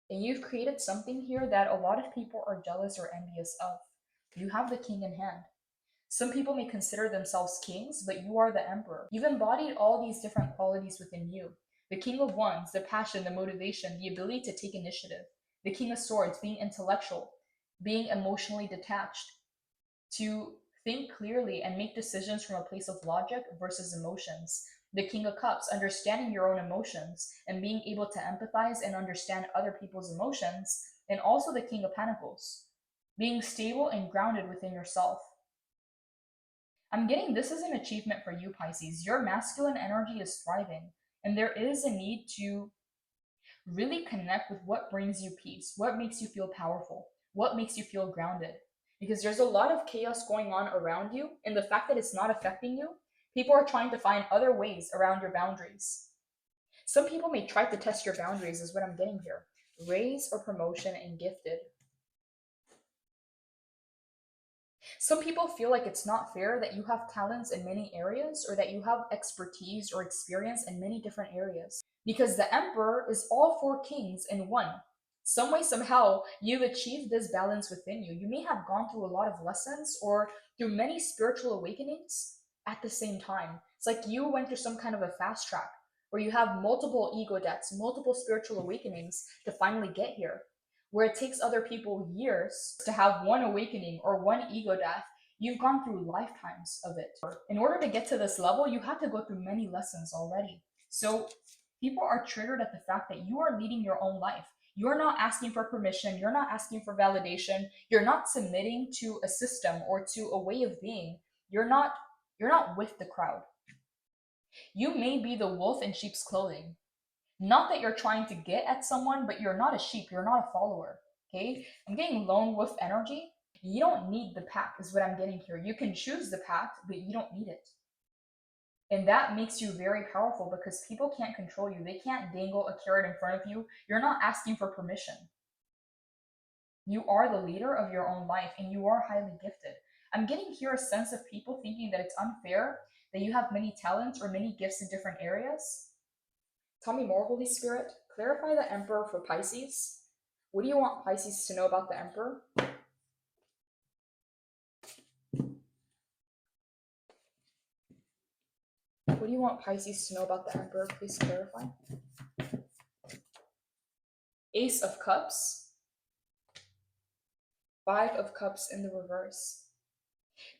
And you've created something here that a lot of people are jealous or envious of. You have the King in hand. Some people may consider themselves kings, but you are the Emperor. You've embodied all these different qualities within you. The King of Wands, the passion, the motivation, the ability to take initiative. The King of Swords, being intellectual, being emotionally detached, to think clearly and make decisions from a place of logic versus emotions. The King of Cups, understanding your own emotions and being able to empathize and understand other people's emotions. And also the King of Pentacles, being stable and grounded within yourself. I'm getting this is an achievement for you, Pisces. Your masculine energy is thriving, and there is a need to really connect with what brings you peace, what makes you feel powerful, what makes you feel grounded. Because there's a lot of chaos going on around you, and the fact that it's not affecting you, people are trying to find other ways around your boundaries. Some people may try to test your boundaries, is what I'm getting here. Raise or promotion and gifted. Some people feel like it's not fair that you have talents in many areas or that you have expertise or experience in many different areas. Because the Emperor is all four kings in one. Some way, somehow, you've achieved this balance within you. You may have gone through a lot of lessons or through many spiritual awakenings at the same time. It's like you went through some kind of a fast track where you have multiple ego deaths, multiple spiritual awakenings to finally get here, where it takes other people years to have one awakening or one ego death. You've gone through lifetimes of it. In order to get to this level, you had to go through many lessons already. So people are triggered at the fact that you are leading your own life. You're not asking for permission. You're not asking for validation. You're not submitting to a system or to a way of being. You're not with the crowd. You may be the wolf in sheep's clothing. Not that you're trying to get at someone, but you're not a sheep, you're not a follower. Okay? I'm getting lone wolf energy. You don't need the pack, is what I'm getting here. You can choose the pack, but you don't need it. And that makes you very powerful because people can't control you. They can't dangle a carrot in front of you. You're not asking for permission. You are the leader of your own life and you are highly gifted. I'm getting here a sense of people thinking that it's unfair that you have many talents or many gifts in different areas. Tell me more, Holy Spirit. Clarify the Emperor for Pisces. What do you want Pisces to know about the Emperor? What do you want Pisces to know about the Emperor? Please clarify. Ace of Cups. 5 of Cups in the reverse.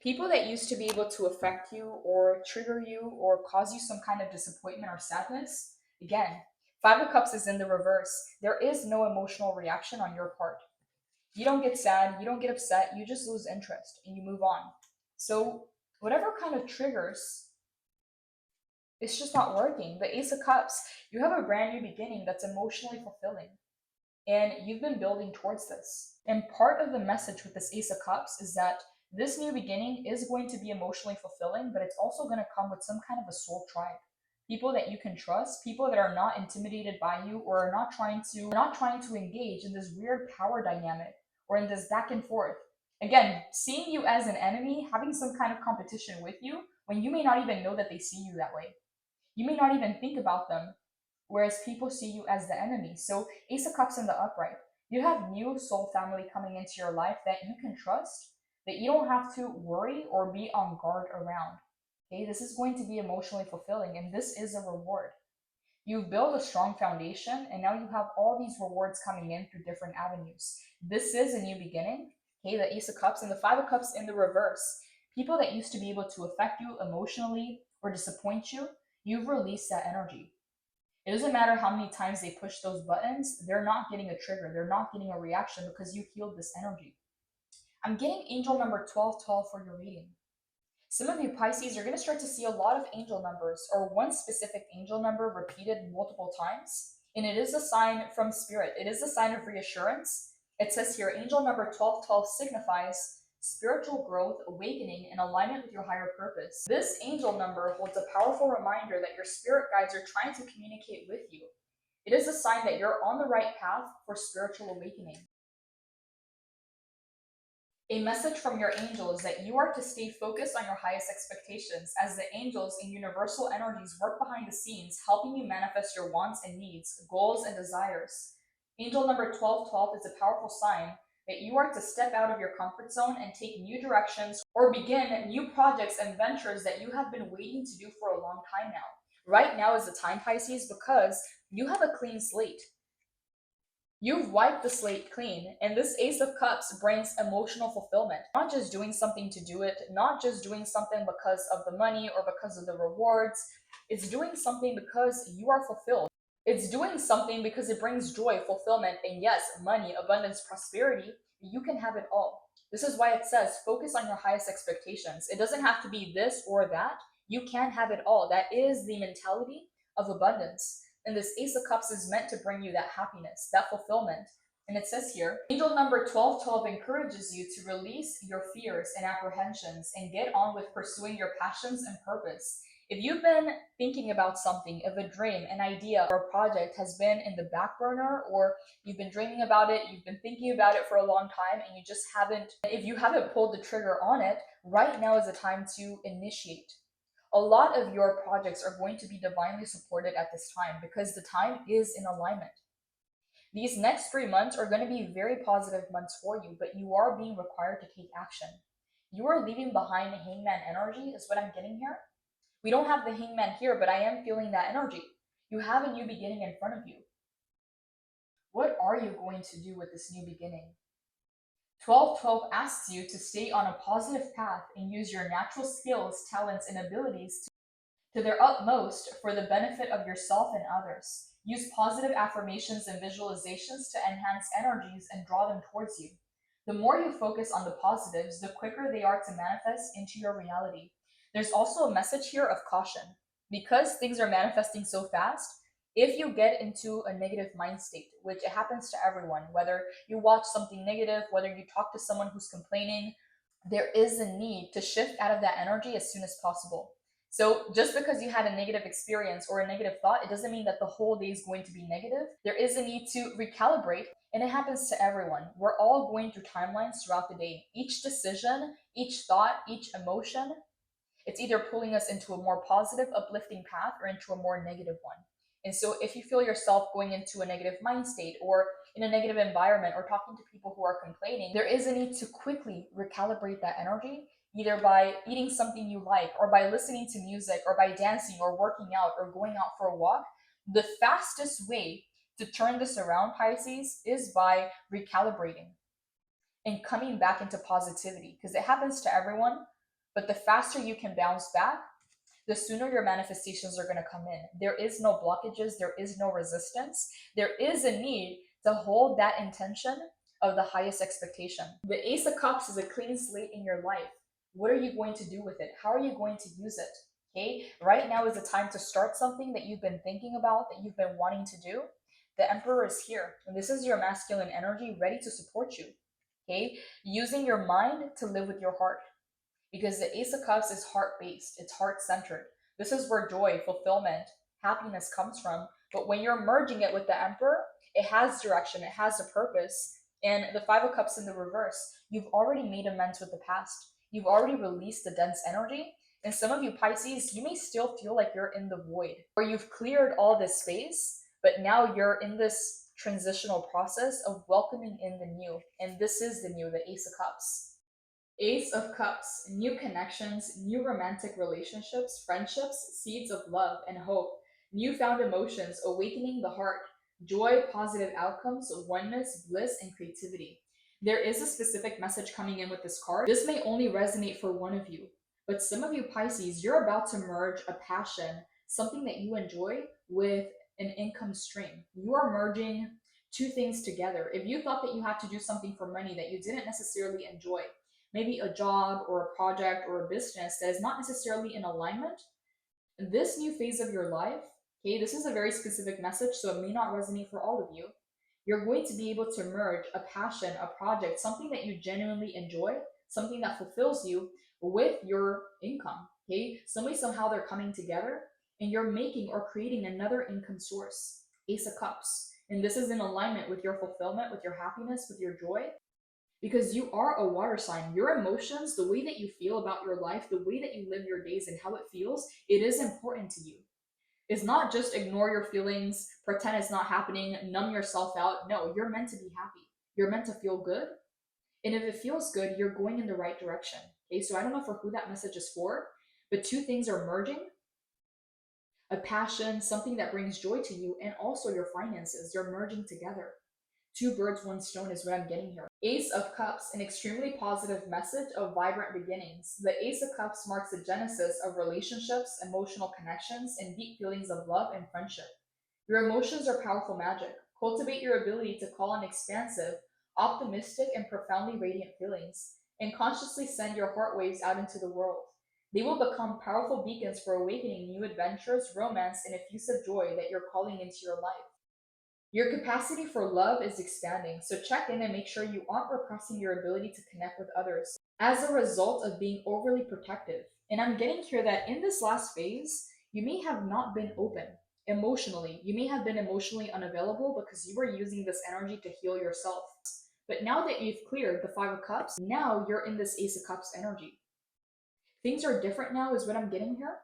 People that used to be able to affect you or trigger you or cause you some kind of disappointment or sadness. Again, 5 of Cups is in the reverse. There is no emotional reaction on your part. You don't get sad, you don't get upset, you just lose interest and you move on. So whatever kind of triggers, it's just not working. The Ace of Cups, you have a brand new beginning that's emotionally fulfilling. And you've been building towards this. And part of the message with this Ace of Cups is that this new beginning is going to be emotionally fulfilling, but it's also going to come with some kind of a soul tribe. People that you can trust, people that are not intimidated by you or are not trying to engage in this weird power dynamic or in this back and forth. Again, seeing you as an enemy, having some kind of competition with you when you may not even know that they see you that way. You may not even think about them, whereas people see you as the enemy. So Ace of Cups in the upright. You have new soul family coming into your life that you can trust, that you don't have to worry or be on guard around. Okay, this is going to be emotionally fulfilling, and this is a reward. You've built a strong foundation, and now you have all these rewards coming in through different avenues. This is a new beginning, Okay, the Ace of Cups and the Five of Cups in the reverse. People that used to be able to affect you emotionally or disappoint you, you've released that energy. It doesn't matter how many times they push those buttons, they're not getting a trigger, they're not getting a reaction because you healed this energy. I'm getting angel number 1212 for your reading. Some of you Pisces, you're going to start to see a lot of angel numbers or one specific angel number repeated multiple times. And it is a sign from spirit. It is a sign of reassurance. It says here, angel number 1212 signifies spiritual growth, awakening, and alignment with your higher purpose. This angel number holds a powerful reminder that your spirit guides are trying to communicate with you. It is a sign that you're on the right path for spiritual awakening. A message from your angel is that you are to stay focused on your highest expectations as the angels and universal energies work behind the scenes, helping you manifest your wants and needs, goals and desires. Angel number 1212 is a powerful sign that you are to step out of your comfort zone and take new directions or begin new projects and ventures that you have been waiting to do for a long time now. Right now is the time, Pisces, because you have a clean slate. You've wiped the slate clean, and this Ace of Cups brings emotional fulfillment. Not just doing something to do it, not just doing something because of the money or because of the rewards. It's doing something because you are fulfilled. It's doing something because it brings joy, fulfillment, and yes, money, abundance, prosperity. You can have it all. This is why it says focus on your highest expectations. It doesn't have to be this or that. You can have it all. That is the mentality of abundance. And this Ace of Cups is meant to bring you that happiness, that fulfillment. And it says here, angel number 1212 encourages you to release your fears and apprehensions and get on with pursuing your passions and purpose. If you've been thinking about something, if a dream, an idea, or a project has been in the back burner, or you've been dreaming about it, you've been thinking about it for a long time, and you just haven't, if you haven't pulled the trigger on it, right now is the time to initiate. A lot of your projects are going to be divinely supported at this time because the time is in alignment. These next 3 months are going to be very positive months for you, but you are being required to take action. You are leaving behind hangman energy, is what I'm getting here. We don't have the hangman here, but I am feeling that energy. You have a new beginning in front of you. What are you going to do with this new beginning? 1212 asks you to stay on a positive path and use your natural skills, talents, and abilities to their utmost for the benefit of yourself and others. Use positive affirmations and visualizations to enhance energies and draw them towards you. The more you focus on the positives, the quicker they are to manifest into your reality. There's also a message here of caution. Because things are manifesting so fast, if you get into a negative mind state, which it happens to everyone, whether you watch something negative, whether you talk to someone who's complaining, there is a need to shift out of that energy as soon as possible. So just because you had a negative experience or a negative thought, it doesn't mean that the whole day is going to be negative. There is a need to recalibrate, and it happens to everyone. We're all going through timelines throughout the day. Each decision, each thought, each emotion, it's either pulling us into a more positive, uplifting path or into a more negative one. And so if you feel yourself going into a negative mind state or in a negative environment or talking to people who are complaining, there is a need to quickly recalibrate that energy, either by eating something you like or by listening to music or by dancing or working out or going out for a walk. The fastest way to turn this around, Pisces, is by recalibrating and coming back into positivity, because it happens to everyone. But the faster you can bounce back, the sooner your manifestations are going to come in. There is no blockages, there is no resistance. There is a need to hold that intention of the highest expectation. The Ace of Cups is a clean slate in your life. What are you going to do with it? How are you going to use it? Okay, right now is the time to start something that you've been thinking about, that you've been wanting to do. The Emperor is here, and this is your masculine energy ready to support you. Okay, using your mind to live with your heart, because the Ace of Cups is heart-based, it's heart-centered. This is where joy, fulfillment, happiness comes from. But when you're merging it with the Emperor, it has direction, it has a purpose. And the Five of Cups in the reverse, you've already made amends with the past. You've already released the dense energy. And some of you Pisces, you may still feel like you're in the void, or you've cleared all this space, but now you're in this transitional process of welcoming in the new. And this is the new, the Ace of Cups. Ace of Cups, new connections, new romantic relationships, friendships, seeds of love and hope, newfound emotions, awakening the heart, joy, positive outcomes, oneness, bliss, and creativity. There is a specific message coming in with this card. This may only resonate for one of you, but some of you Pisces, you're about to merge a passion, something that you enjoy, with an income stream. You are merging two things together. If you thought that you had to do something for money that you didn't necessarily enjoy, maybe a job or a project or a business that is not necessarily in alignment, this new phase of your life, okay, this is a very specific message, so it may not resonate for all of you. You're going to be able to merge a passion, a project, something that you genuinely enjoy, something that fulfills you with your income. Okay, some way, somehow they're coming together and you're making or creating another income source. Ace of Cups. And this is in alignment with your fulfillment, with your happiness, with your joy, because you are a water sign. Your emotions, the way that you feel about your life, the way that you live your days and how it feels, it is important to you. It's not just ignore your feelings, pretend it's not happening, numb yourself out. No, you're meant to be happy. You're meant to feel good. And if it feels good, you're going in the right direction. Okay, so I don't know for who that message is for, but two things are merging: a passion, something that brings joy to you, and also your finances. They're merging together. Two birds, one stone is what I'm getting here. Ace of Cups, an extremely positive message of vibrant beginnings. The Ace of Cups marks the genesis of relationships, emotional connections, and deep feelings of love and friendship. Your emotions are powerful magic. Cultivate your ability to call on expansive, optimistic, and profoundly radiant feelings, and consciously send your heart waves out into the world. They will become powerful beacons for awakening new adventures, romance, and effusive joy that you're calling into your life. Your capacity for love is expanding, so check in and make sure you aren't repressing your ability to connect with others as a result of being overly protective. And I'm getting here that in this last phase, you may have not been open emotionally. You may have been emotionally unavailable because you were using this energy to heal yourself. But now that you've cleared the Five of Cups, now you're in this Ace of Cups energy. Things are different now, is what I'm getting here.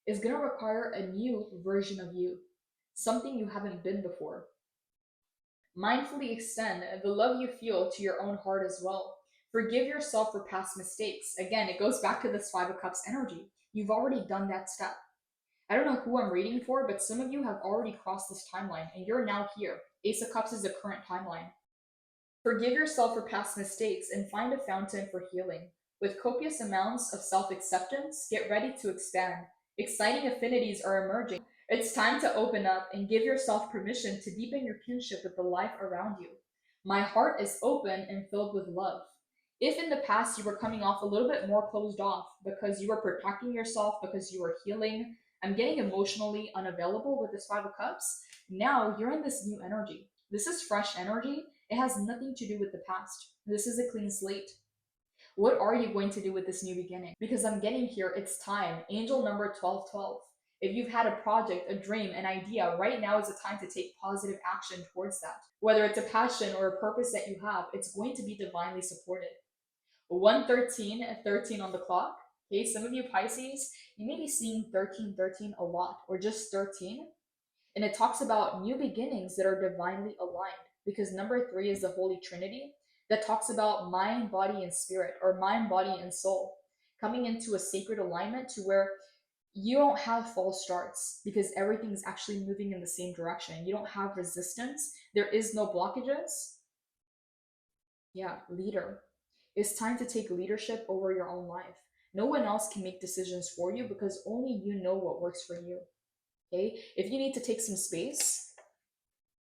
Is going to require a new version of you, something you haven't been before. Mindfully extend the love you feel to your own heart as well. Forgive yourself for past mistakes. Again, it goes back to this Five of Cups energy. You've already done that step. I don't know who I'm reading for, but some of you have already crossed this timeline and you're now here. Ace of Cups is the current timeline. Forgive yourself for past mistakes and find a fountain for healing. With copious amounts of self acceptance, get ready to expand. Exciting affinities are emerging. It's time to open up and give yourself permission to deepen your kinship with the life around you. My heart is open and filled with love. If in the past you were coming off a little bit more closed off because you were protecting yourself, because you were healing, I'm getting emotionally unavailable with this Five of Cups. Now you're in this new energy. This is fresh energy. It has nothing to do with the past. This is a clean slate. What are you going to do with this new beginning? Because I'm getting here, it's time. Angel number 1212. If you've had a project, a dream, an idea, right now is the time to take positive action towards that. Whether it's a passion or a purpose that you have, it's going to be divinely supported. 113 at 13 on the clock. Okay, some of you Pisces, you may be seeing 1313 a lot, or just 13. And it talks about new beginnings that are divinely aligned, because number three is the Holy Trinity that talks about mind, body, and spirit, or mind, body, and soul, coming into a sacred alignment to where you don't have false starts because everything's actually moving in the same direction. You don't have resistance. There is no blockages. Yeah, leader. It's time to take leadership over your own life. No one else can make decisions for you because only you know what works for you. Okay? If you need to take some space,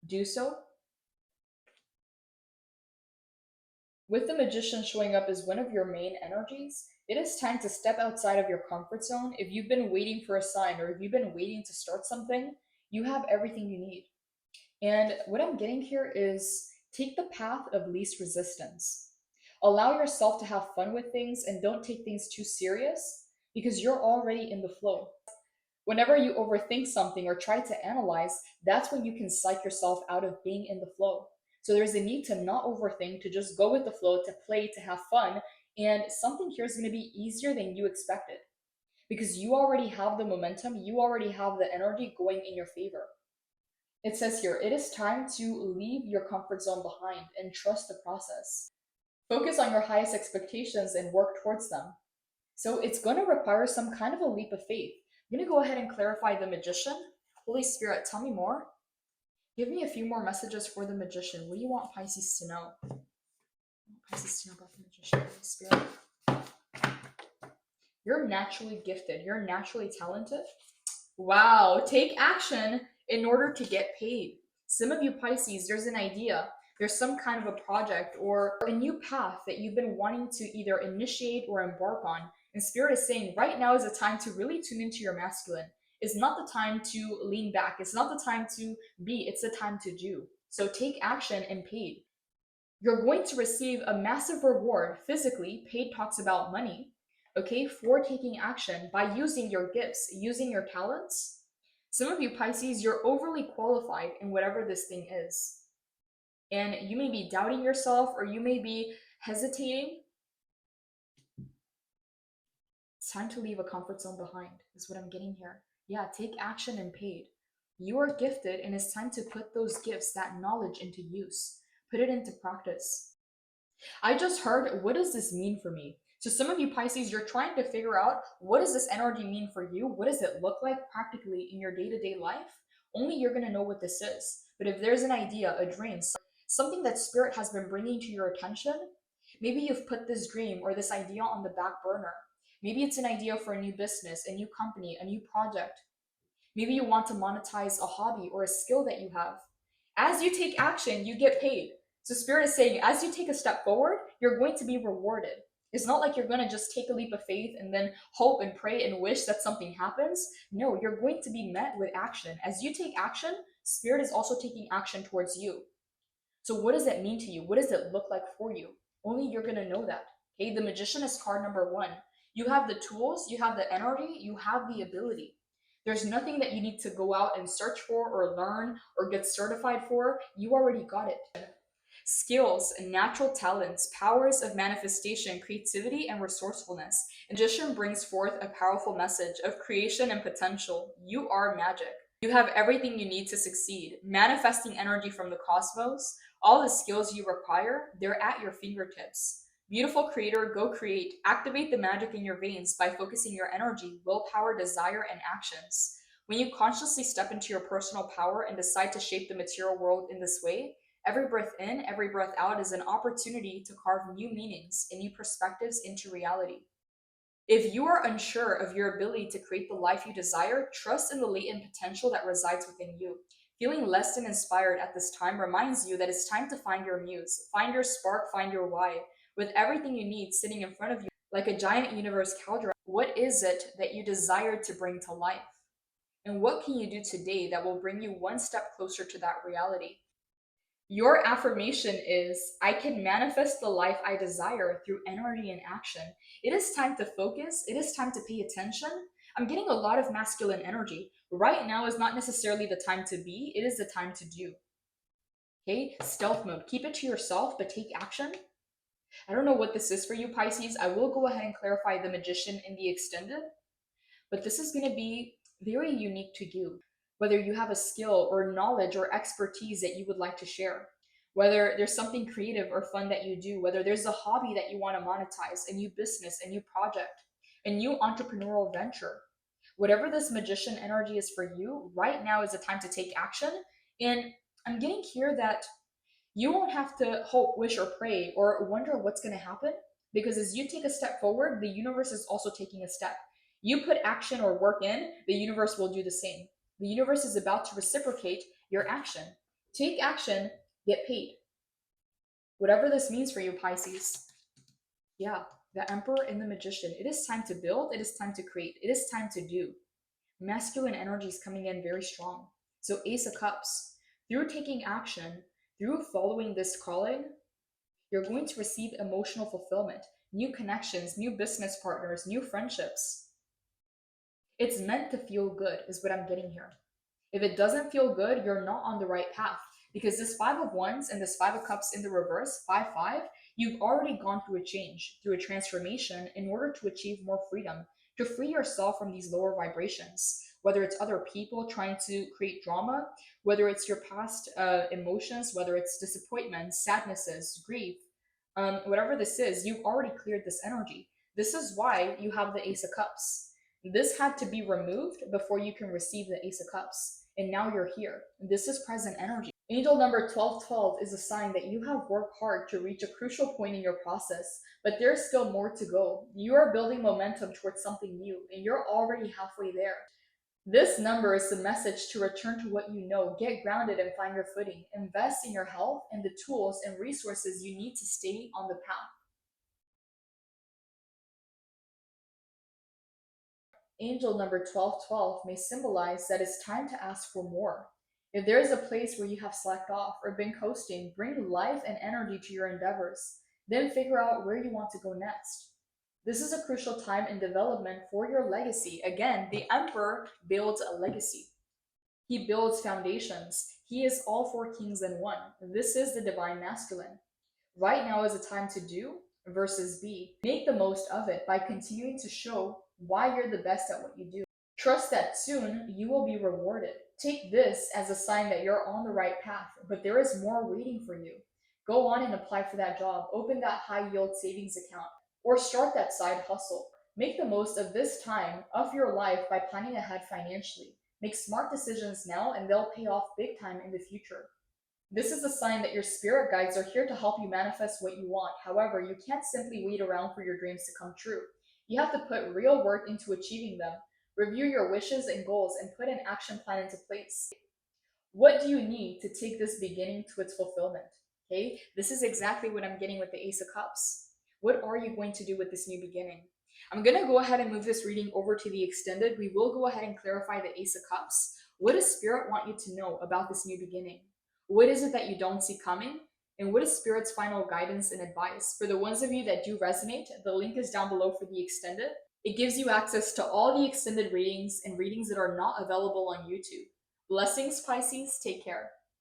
do so. With the Magician showing up as one of your main energies, it is time to step outside of your comfort zone. If you've been waiting for a sign or if you've been waiting to start something, you have everything you need. And what I'm getting here is take the path of least resistance. Allow yourself to have fun with things and don't take things too serious because you're already in the flow. Whenever you overthink something or try to analyze, that's when you can psych yourself out of being in the flow. So there's a need to not overthink, to just go with the flow, to play, to have fun. And something here is going to be easier than you expected because you already have the momentum, you already have the energy going in your favor. It says here, it is time to leave your comfort zone behind and trust the process. Focus on your highest expectations and work towards them. So it's going to require some kind of a leap of faith. I'm going to go ahead and clarify the Magician. Holy Spirit, tell me more. Give me a few more messages for the Magician. What do you want Pisces to know? Pisces, to know about the Magician and the Spirit. You're naturally gifted. You're naturally talented. Wow. Take action in order to get paid. Some of you Pisces, there's an idea. There's some kind of a project or a new path that you've been wanting to either initiate or embark on. And Spirit is saying right now is the time to really tune into your masculine. It's not the time to lean back. It's not the time to be. It's the time to do. So take action and paid. You're going to receive a massive reward physically. Paid talks about money, okay, for taking action by using your gifts, using your talents. Some of you Pisces, you're overly qualified in whatever this thing is. And you may be doubting yourself or you may be hesitating. It's time to leave a comfort zone behind, is what I'm getting here. Yeah, take action and paid. You are gifted and it's time to put those gifts, that knowledge into use. Put it into practice. I just heard, what does this mean for me? So some of you Pisces, you're trying to figure out, what does this energy mean for you? What does it look like practically in your day-to-day life? Only you're going to know what this is. But if there's an idea, a dream, something that Spirit has been bringing to your attention, maybe you've put this dream or this idea on the back burner. Maybe it's an idea for a new business, a new company, a new project. Maybe you want to monetize a hobby or a skill that you have. As you take action, you get paid. So Spirit is saying, as you take a step forward, you're going to be rewarded. It's not like you're going to just take a leap of faith and then hope and pray and wish that something happens. No, you're going to be met with action. As you take action, Spirit is also taking action towards you. So what does that mean to you? What does it look like for you? Only you're going to know that. Okay, the Magician is card number 1. You have the tools, you have the energy, you have the ability. There's nothing that you need to go out and search for or learn or get certified for. You already got it. Skills, natural talents, powers of manifestation, creativity, and resourcefulness. Magician brings forth a powerful message of creation and potential. You are magic. You have everything you need to succeed. Manifesting energy from the cosmos, all the skills you require, they're at your fingertips. Beautiful creator, go create. Activate the magic in your veins by focusing your energy, willpower, desire, and actions. When you consciously step into your personal power and decide to shape the material world in this way, every breath in, every breath out is an opportunity to carve new meanings and new perspectives into reality. If you are unsure of your ability to create the life you desire, trust in the latent potential that resides within you. Feeling less than inspired at this time reminds you that it's time to find your muse, find your spark, find your why. With everything you need sitting in front of you, like a giant universe cauldron, what is it that you desire to bring to life? And what can you do today that will bring you one step closer to that reality? Your affirmation is, I can manifest the life I desire through energy and action. It is time to focus. It is time to pay attention. I'm getting a lot of masculine energy. Right now is not necessarily the time to be, it is the time to do. Okay, stealth mode. Keep it to yourself, but take action. I don't know what this is for you, Pisces. I will go ahead and clarify the Magician in the extended, but this is going to be very unique to you. Whether you have a skill or knowledge or expertise that you would like to share, whether there's something creative or fun that you do, whether there's a hobby that you want to monetize, a new business, a new project, a new entrepreneurial venture, whatever this Magician energy is for you, right now is the time to take action. And I'm getting here that you won't have to hope, wish, or pray or wonder what's going to happen, because as you take a step forward, the universe is also taking a step. You put action or work in, the universe will do the same. The universe is about to reciprocate your action. Take action, get paid. Whatever this means for you, Pisces. Yeah, the Emperor and the Magician. It is time to build, it is time to create, it is time to do. Masculine energy is coming in very strong. So Ace of Cups, through taking action, through following this calling, you're going to receive emotional fulfillment, new connections, new business partners, new friendships. It's meant to feel good, is what I'm getting here. If it doesn't feel good, you're not on the right path. Because this Five of Wands and this Five of Cups in the reverse, 5-5, you've already gone through a change, through a transformation in order to achieve more freedom, to free yourself from these lower vibrations. Whether it's other people trying to create drama, whether it's your past emotions, whether it's disappointment, sadnesses, grief, whatever this is, you've already cleared this energy. This is why you have the Ace of Cups. This had to be removed before you can receive the Ace of Cups. And now you're here. This is present energy. Angel number 1212 is a sign that you have worked hard to reach a crucial point in your process, but there's still more to go. You are building momentum towards something new, and you're already halfway there. This number is the message to return to what you know, get grounded and find your footing, invest in your health and the tools and resources you need to stay on the path. Angel number 1212 may symbolize that it's time to ask for more. If there is a place where you have slacked off or been coasting, bring life and energy to your endeavors. Then figure out where you want to go next. This is a crucial time in development for your legacy. Again, the Emperor builds a legacy. He builds foundations. He is all four kings in one. This is the divine masculine. Right now is the time to do versus be. Make the most of it by continuing to show why you're the best at what you do. Trust that soon you will be rewarded. Take this as a sign that you're on the right path, but there is more waiting for you. Go on and apply for that job, open that high yield savings account, or start that side hustle. Make the most of this time of your life by planning ahead financially. Make smart decisions now and they'll pay off big time in the future. This is a sign that your spirit guides are here to help you manifest what you want. However, you can't simply wait around for your dreams to come true. You have to put real work into achieving them. Review your wishes and goals and put an action plan into place. What do you need to take this beginning to its fulfillment? Okay, this is exactly what I'm getting with the Ace of Cups. What are you going to do with this new beginning? I'm going to go ahead and move this reading over to the extended. We will go ahead and clarify the Ace of Cups. What does Spirit want you to know about this new beginning? What is it that you don't see coming? And what is Spirit's final guidance and advice? For the ones of you that do resonate, the link is down below for the extended. It gives you access to all the extended readings and readings that are not available on YouTube. Blessings, Pisces. Take care.